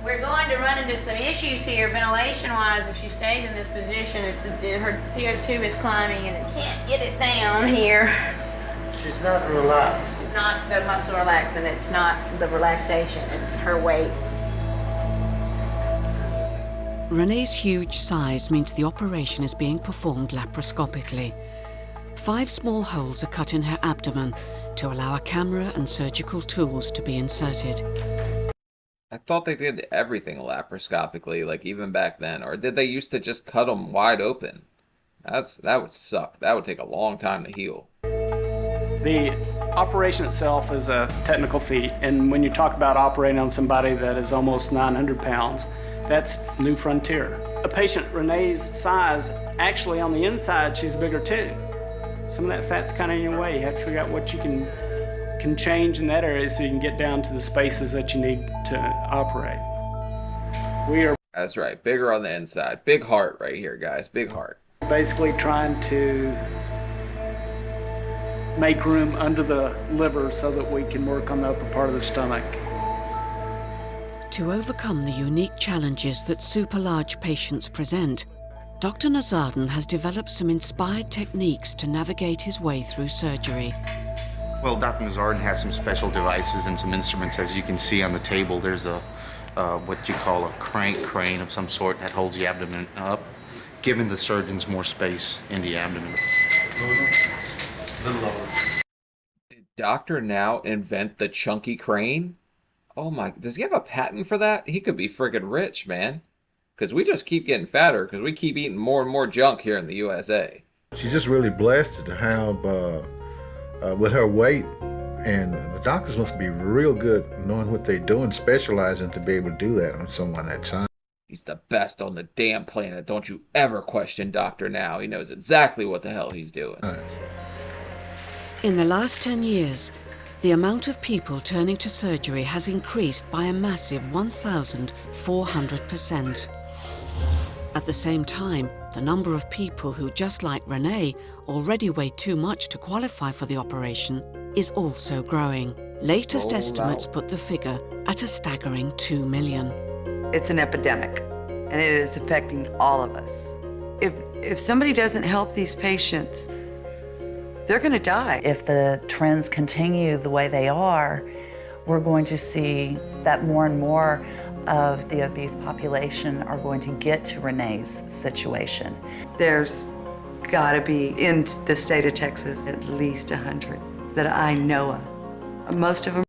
We're going to run into some issues here ventilation-wise. If she stays in this position, her CO2 is climbing and it can't get it down here. She's not relaxed. It's not the muscle relaxing, it's not the relaxation, it's her weight. Renee's huge size means the operation is being performed laparoscopically. 5 small holes are cut in her abdomen to allow a camera and surgical tools to be inserted. I thought they did everything laparoscopically, like even back then, or did they used to just cut them wide open? That would suck. That would take a long time to heal. The operation itself is a technical feat, and when you talk about operating on somebody that is almost 900 pounds, that's new frontier. A patient Renee's size, actually on the inside, she's bigger too. Some of that fat's kind of in your way. You have to figure out what you can change in that area so you can get down to the spaces that you need to operate. That's right, bigger on the inside. Big heart right here, guys, big heart. Basically trying to make room under the liver so that we can work on the upper part of the stomach. To overcome the unique challenges that super large patients present, Dr. Nazardin has developed some inspired techniques to navigate his way through surgery. Well, Dr. Nazardin has some special devices and some instruments. As you can see on the table, there's a what you call a crane of some sort that holds the abdomen up, giving the surgeons more space in the abdomen. Did Dr. Now invent the chunky crane? Oh my, does he have a patent for that? He could be friggin' rich, man. Because we just keep getting fatter because we keep eating more and more junk here in the USA. She's just really blessed to have, with her weight, and the doctors must be real good knowing what they're doing, specializing to be able to do that on someone that size. He's the best on the damn planet. Don't you ever question Dr. Now. He knows exactly what the hell he's doing. In the last 10 years, the amount of people turning to surgery has increased by a massive 1,400%. At the same time, the number of people who, just like Renee, already weigh too much to qualify for the operation is also growing. Latest estimates put the figure at a staggering 2 million. It's an epidemic, and it is affecting all of us. If somebody doesn't help these patients, they're going to die. If the trends continue the way they are, we're going to see that more and more of the obese population are going to get to Renee's situation. There's got to be, in the state of Texas, at least 100 that I know of. Most of them.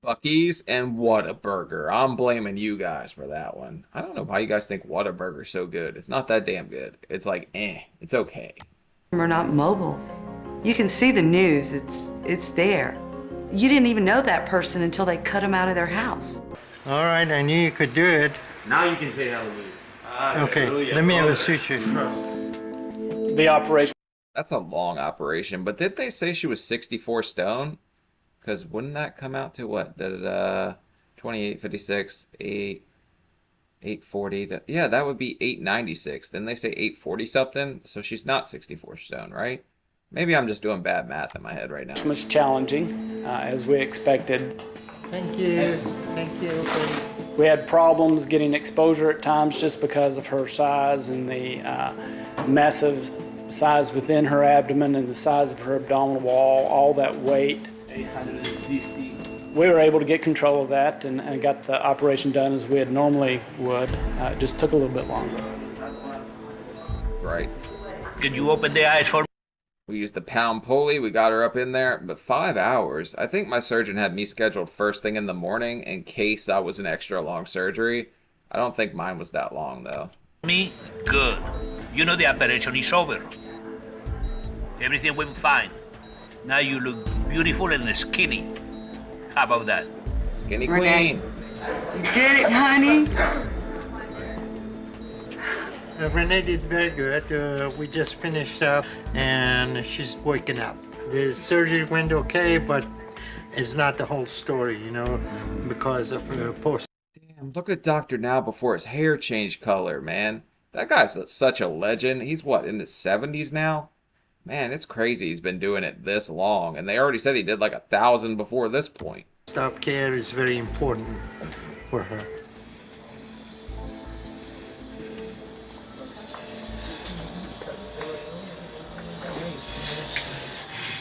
Buc-ee's and Whataburger. I'm blaming you guys for that one. I don't know why you guys think Whataburger's so good. It's not that damn good. It's like, it's okay. Are not mobile. You can see the news. It's there. You didn't even know that person until they cut them out of their house. All right, I knew you could do it. Now you can say hallelujah. Okay, let me have a suture. The operation. That's a long operation, but did they say she was 64 stone? Because wouldn't that come out to what? 12 2856, 840. Yeah, that would be 896. Didn't they say 840 something? So she's not 64 stone, right? Maybe I'm just doing bad math in my head right now. It was challenging, as we expected. Thank you. Thank you. We had problems getting exposure at times just because of her size and the massive size within her abdomen and the size of her abdominal wall, all that weight. 850. We were able to get control of that and got the operation done as we had normally would. It just took a little bit longer. Right. Could you open the eyes for me? We used the pound pulley, we got her up in there, but 5 hours. I think my surgeon had me scheduled first thing in the morning in case I was an extra long surgery. I don't think mine was that long though. Me? Good. You know the operation is over. Everything went fine. Now you look beautiful and skinny. How about that? Skinny Renee. queen. You did it, honey. Renee did very good. We just finished up and she's waking up. The surgery went okay, but it's not the whole story, you know, because of her post. Damn, look at Dr. Now before his hair changed color, man. That guy's such a legend. He's what, in his 70s now? Man, it's crazy he's been doing it this long. And they already said he did like 1,000 before this point. Stop care is very important for her.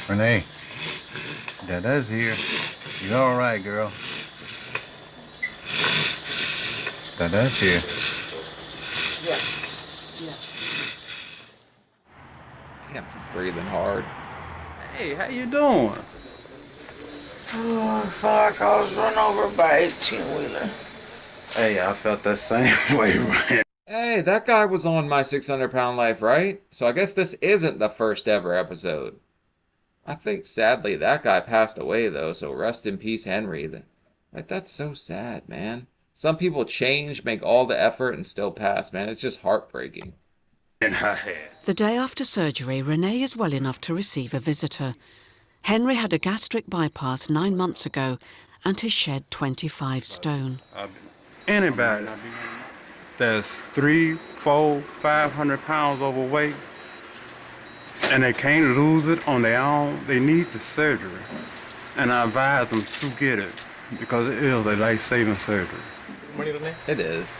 Renee, Dada's here. You all right, girl? Dada's here. Damn, breathing hard. Hey, how you doing? Oh, I felt like I was run over by an 18-wheeler. Hey, I felt that same way, man. Hey, that guy was on My 600-Pound Life, right? So I guess this isn't the first ever episode. I think, sadly, that guy passed away, though, so rest in peace, Henry. Like, that's so sad, man. Some people change, make all the effort, and still pass, man. It's just heartbreaking. The day after surgery, Renee is well enough to receive a visitor. Henry had a gastric bypass 9 months ago and has shed 25 stone. Anybody that's 300, 400, 500 pounds overweight and they can't lose it on their own, they need the surgery. And I advise them to get it because it is a life-saving surgery. It is.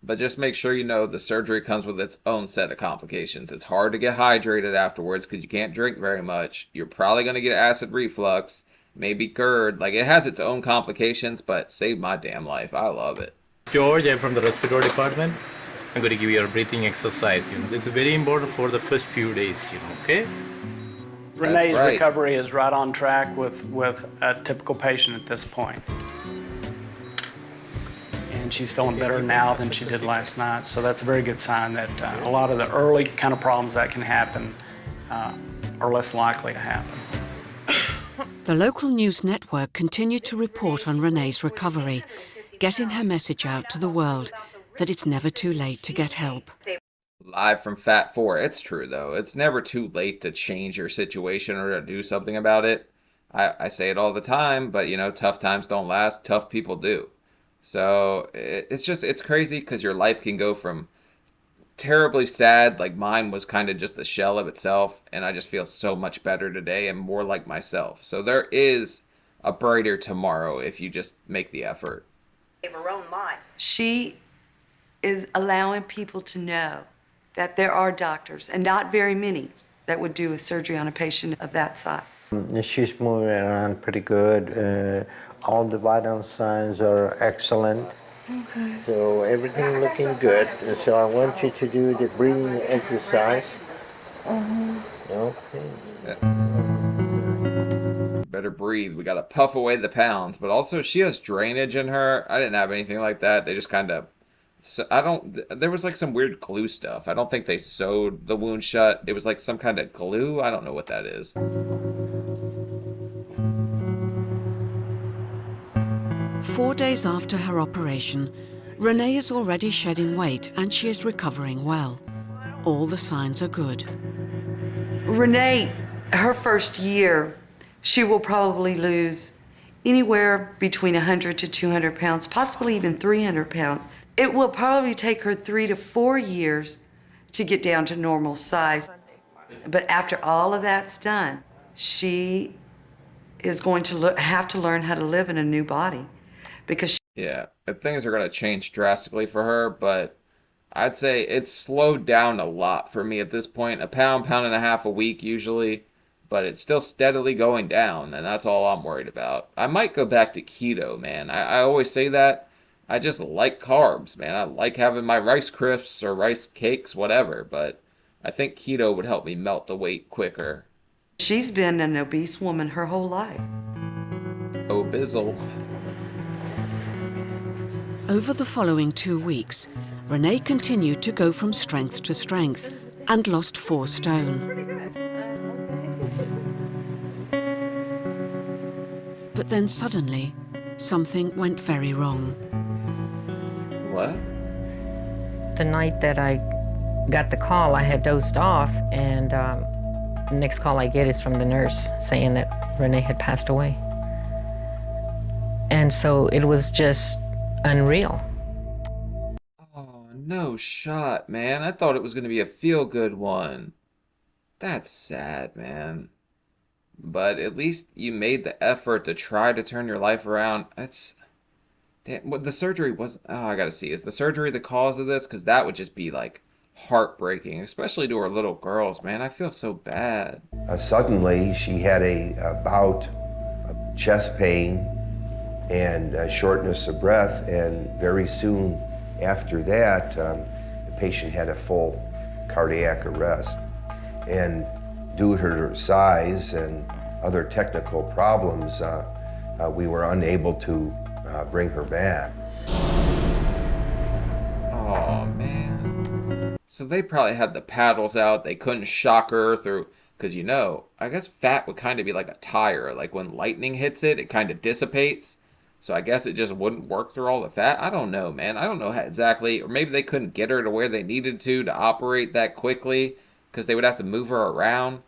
But just make sure you know the surgery comes with its own set of complications. It's hard to get hydrated afterwards because you can't drink very much. You're probably going to get acid reflux, maybe GERD. Like, it has its own complications, but saved my damn life. I love it. George, I'm from the respiratory department. I'm going to give you a breathing exercise. This is very important for the first few days, okay? Renee's recovery is right on track with a typical patient at this point. And she's feeling better now than she did last night, so that's a very good sign that a lot of the early kind of problems that can happen are less likely to happen. The local news network continued to report on Renee's recovery, getting her message out to the world that it's never too late to get help. Live from Fat 4. It's true, though. It's never too late to change your situation or to do something about it. I say it all the time, but, you know, tough times don't last. Tough people do. So it's crazy because your life can go from terribly sad, like mine was kind of just the shell of itself, and I just feel so much better today and more like myself. So there is a brighter tomorrow if you just make the effort. She is allowing people to know that there are doctors, and not very many, that would do a surgery on a patient of that size. She's moving around pretty good. All the vital signs are excellent. Okay. So everything looking good. So I want you to do the breathing exercise. Okay. Better breathe. We got to puff away the pounds, but also she has drainage in her. I didn't have anything like that. They just kind of, there was like some weird glue stuff. I don't think they sewed the wound shut. It was like some kind of glue. I don't know what that is. Four days after her operation, Renee is already shedding weight and she is recovering well. All the signs are good. Renee, her first year, she will probably lose anywhere between 100 to 200 pounds, possibly even 300 pounds. It will probably take her 3 to 4 years to get down to normal size. But after all of that's done, she is going to have to learn how to live in a new body because Yeah, things are going to change drastically for her, but I'd say it's slowed down a lot for me at this point. A pound, pound and a half a week usually, but it's still steadily going down, and that's all I'm worried about. I might go back to keto, man. I always say that. I just like carbs, man. I like having my Rice Crisps or rice cakes, whatever, but I think keto would help me melt the weight quicker. she's been an obese woman her whole life. Obizzle. Over the following 2 weeks, Renee continued to go from strength to strength and lost 4 stone. But then suddenly, something went very wrong. What? The night that I got the call, I had dozed off, and the next call I get is from the nurse saying that Renee had passed away. And so it was just unreal. Oh, no shot, man. I thought it was going to be a feel-good one. That's sad, man. But at least you made the effort to try to turn your life around. That's... Damn, what the surgery was... Oh, I gotta see. Is the surgery the cause of this? Because that would just be, like, heartbreaking. Especially to our little girls, man. I feel so bad. Suddenly, she had a bout of chest pain and shortness of breath, and very soon after that, the patient had a full cardiac arrest. And due to her size and other technical problems, we were unable to bring her back. Oh, man. So they probably had the paddles out. They couldn't shock her through... Because, you know, I guess fat would kind of be like a tire. Like, when lightning hits it, it kind of dissipates. So I guess it just wouldn't work through all the fat. I don't know, man. I don't know how exactly. Or maybe they couldn't get her to where they needed to operate that quickly. Because they would have to move her around.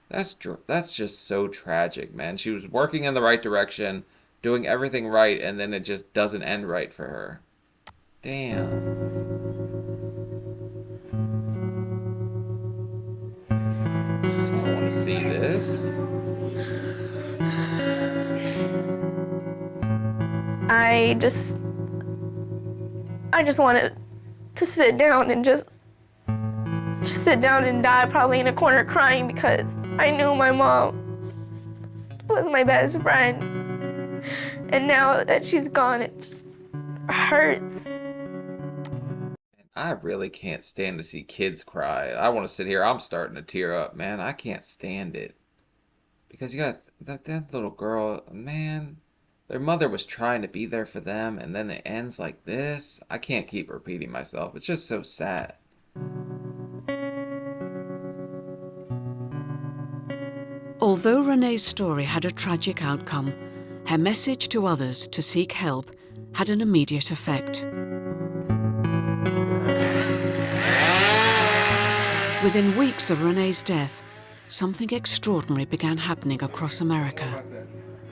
That's just so tragic, man. She was working in the right direction, doing everything right, and then it just doesn't end right for her. Damn. I want to see this. I just wanted to sit down and just sit down and die, probably in a corner crying, because I knew my mom was my best friend. And now that she's gone, it just hurts. I really can't stand to see kids cry. I want to sit here. I'm starting to tear up, man. I can't stand it. Because you got that little girl, man, their mother was trying to be there for them, and then it ends like this. I can't keep repeating myself. It's just so sad. Although Renee's story had a tragic outcome, her message to others to seek help had an immediate effect. Within weeks of Renee's death, something extraordinary began happening across America.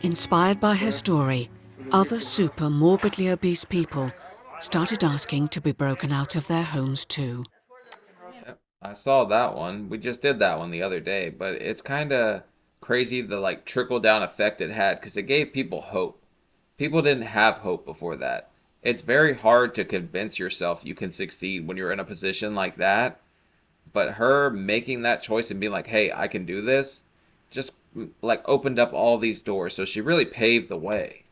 Inspired by her story, other super morbidly obese people started asking to be broken out of their homes too. Yep, I saw that one. We just did that one the other day, but it's kind of crazy the like trickle-down effect it had because it gave people hope. People didn't have hope before that. It's very hard to convince yourself you can succeed when you're in a position like that. But her making that choice and being like, hey, I can do this, just like opened up all these doors. So she really paved the way.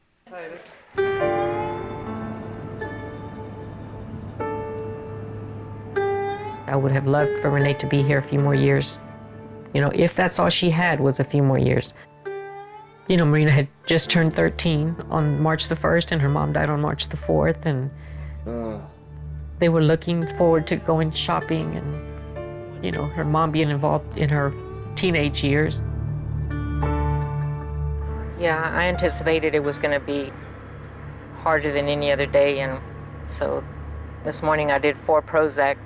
I would have loved for Renee to be here a few more years. You know, if that's all she had was a few more years. You know, Marina had just turned 13 on March the 1st, and her mom died on March the 4th, and they were looking forward to going shopping and, you know, her mom being involved in her teenage years. Yeah, I anticipated it was going to be harder than any other day, and so this morning I did 4 Prozac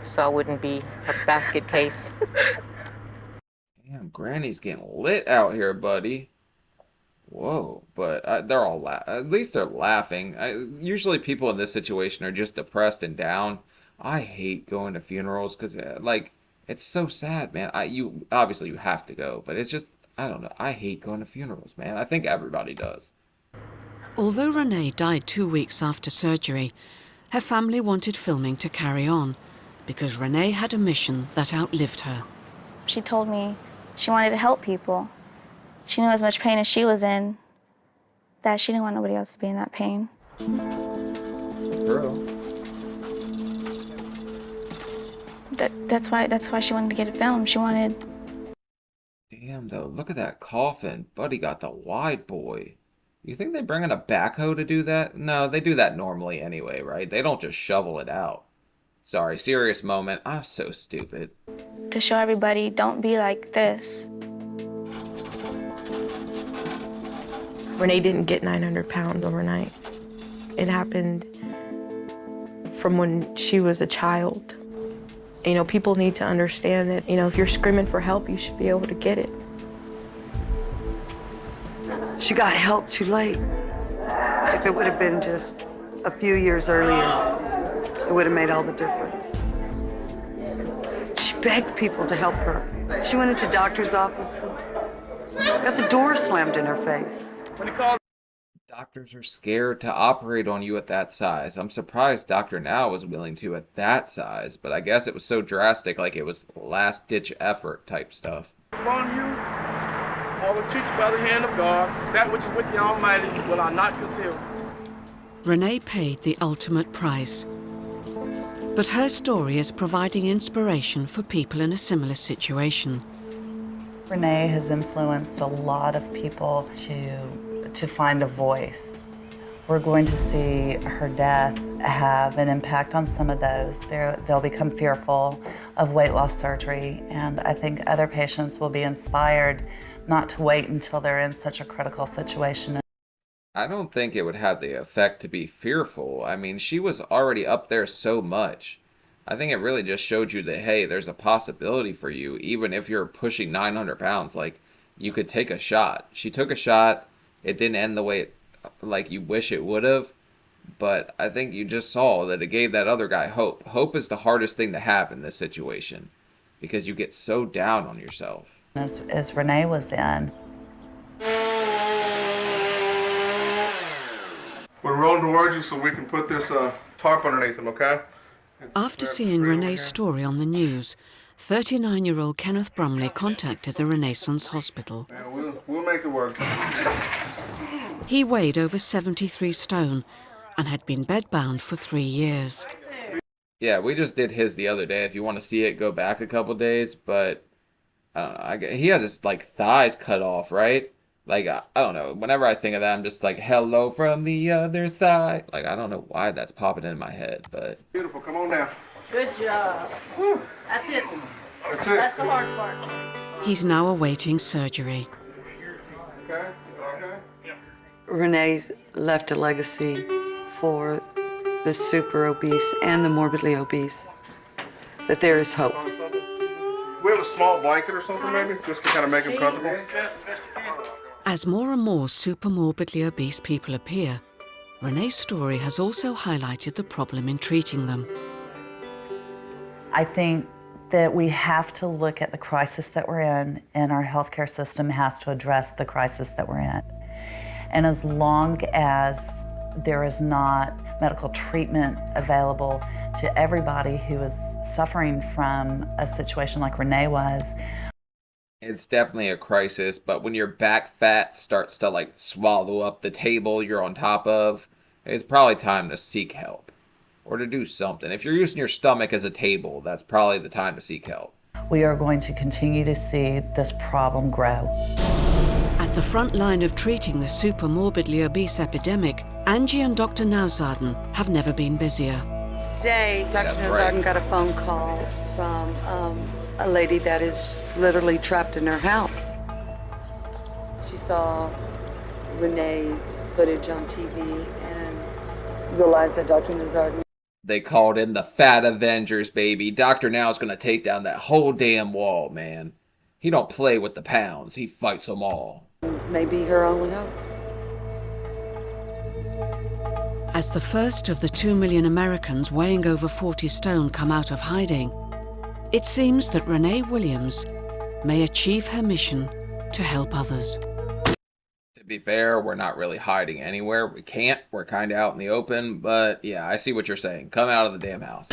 so I wouldn't be a basket case. Damn, Granny's getting lit out here, buddy. Whoa, but they're all at least they're laughing. Usually people in this situation are just depressed and down. I hate going to funerals because like it's so sad, man. You obviously you have to go, but it's just I don't know. I hate going to funerals, man. I think everybody does. Although Renee died 2 weeks after surgery, her family wanted filming to carry on because Renee had a mission that outlived her. She told me she wanted to help people. She knew as much pain as she was in, that she didn't want nobody else to be in that pain. Girl. That's why she wanted to get it filmed. She wanted... Damn though, look at that coffin. Buddy got the wide boy. You think they bring in a backhoe to do that? No, they do that normally anyway, right? They don't just shovel it out. Sorry, serious moment. I'm so stupid. to show everybody, don't be like this. Renee didn't get 900 pounds overnight. It happened from when she was a child. You know, people need to understand that, you know, if you're screaming for help, you should be able to get it. She got help too late. If it would have been just a few years earlier, it would have made all the difference. She begged people to help her. She went into doctor's offices, got the door slammed in her face. Doctors are scared to operate on you at that size. I'm surprised Dr. Now was willing to at that size, but I guess it was so drastic, like it was last-ditch effort type stuff. Upon you, I will teach you by the hand of God, that which is with the Almighty will I not conceal. Renee paid the ultimate price. But her story is providing inspiration for people in a similar situation. Renee has influenced a lot of people to find a voice. We're going to see her death have an impact on some of those. They'll become fearful of weight loss surgery, and I think other patients will be inspired not to wait until they're in such a critical situation. I don't think it would have the effect to be fearful. I mean, she was already up there so much. I think it really just showed you that, hey, there's a possibility for you, even if you're pushing 900 pounds. Like, you could take a shot. She took a shot. It didn't end the way like you wish it would have, but I think you just saw that it gave that other guy hope. Hope is the hardest thing to have in this situation because you get so down on yourself. As Renee was in. We're rolling towards you so we can put this tarp underneath them, okay? After seeing Renee's story on the news, 39-year-old Kenneth Brumley contacted the Renaissance Hospital. Yeah, we'll make it work. He weighed over 73 stone and had been bedbound for 3 years. Yeah, we just did his the other day. If you want to see it, go back a couple days. But he had his like thighs cut off, right? Like I don't know. Whenever I think of that, I'm just like, "Hello from the other thigh." Like I don't know why that's popping in my head, but beautiful. Come on now. Good job. That's it. That's it. That's the hard part. He's now awaiting surgery. Okay. Okay. Renee's left a legacy for the super obese and the morbidly obese, that there is hope. We have a small blanket or something maybe, just to kind of make them comfortable. As more and more super morbidly obese people appear, Renee's story has also highlighted the problem in treating them. I think that we have to look at the crisis that we're in, and our healthcare system has to address the crisis that we're in. And as long as there is not medical treatment available to everybody who is suffering from a situation like Renee was, it's definitely a crisis. But when your back fat starts to like swallow up the table you're on top of, it's probably time to seek help or to do something. If you're using your stomach as a table, that's probably the time to seek help. we are going to continue to see this problem grow. At the front line of treating the super morbidly obese epidemic, Angie and Dr. Nauzadin have never been busier. Today, Dr. Nauzadin got a phone call from a lady that is literally trapped in her house. She saw Renee's footage on TV and realized that Dr. Nauzadin. They called in the Fat Avengers, baby. Dr. Now's gonna take down that whole damn wall, man. He don't play with the pounds. He fights them all. may be her only hope. As the first of the 2 million Americans weighing over 40 stone come out of hiding, it seems that Renee Williams may achieve her mission to help others. To be fair, we're not really hiding anywhere. We can't. We're kind of out in the open, but yeah, I see what you're saying. Come out of the damn house.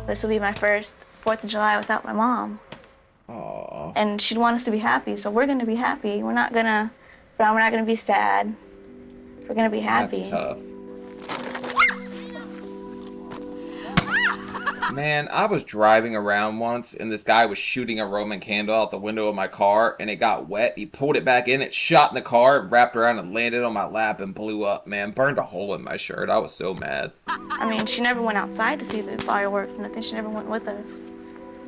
This will be my first 4th of July without my mom. Aww. And she'd want us to be happy, so we're gonna be happy. We're not gonna frown, we're not gonna be sad. We're gonna be happy. That's tough. Man, I was driving around once and this guy was shooting a Roman candle out the window of my car and it got wet. He pulled it back in, it shot in the car, wrapped around and landed on my lap and blew up, man. Burned a hole in my shirt. I was so mad. I mean, she never went outside to see the fireworks or nothing. She never went with us.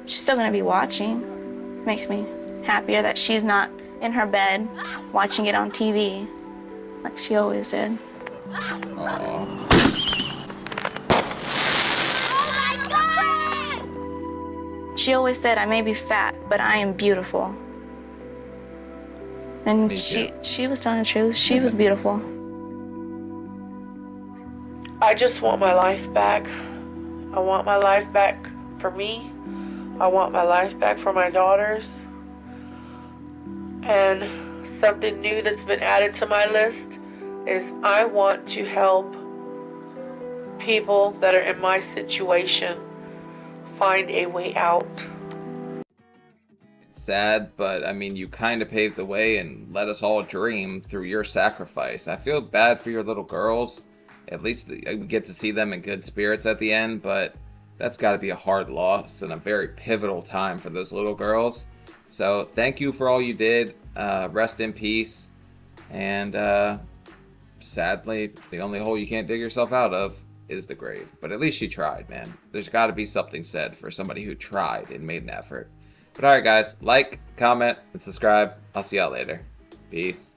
She's still gonna be watching. Makes me happier that she's not in her bed watching it on TV like she always did. Aww. She always said, I may be fat, but I am beautiful. And she was telling the truth. She was beautiful. I just want my life back. I want my life back for me. I want my life back for my daughters. And something new that's been added to my list is I want to help people that are in my situation find a way out. It's sad, but I mean, you kind of paved the way and let us all dream through your sacrifice. I feel bad for your little girls. At least we get to see them in good spirits at the end, but that's got to be a hard loss and a very pivotal time for those little girls. So thank you for all you did. Rest in peace. And sadly, the only hole you can't dig yourself out of is the grave. But at least you tried, man. There's got to be something said for somebody who tried and made an effort. But alright guys, like, comment, and subscribe. I'll see y'all later. Peace.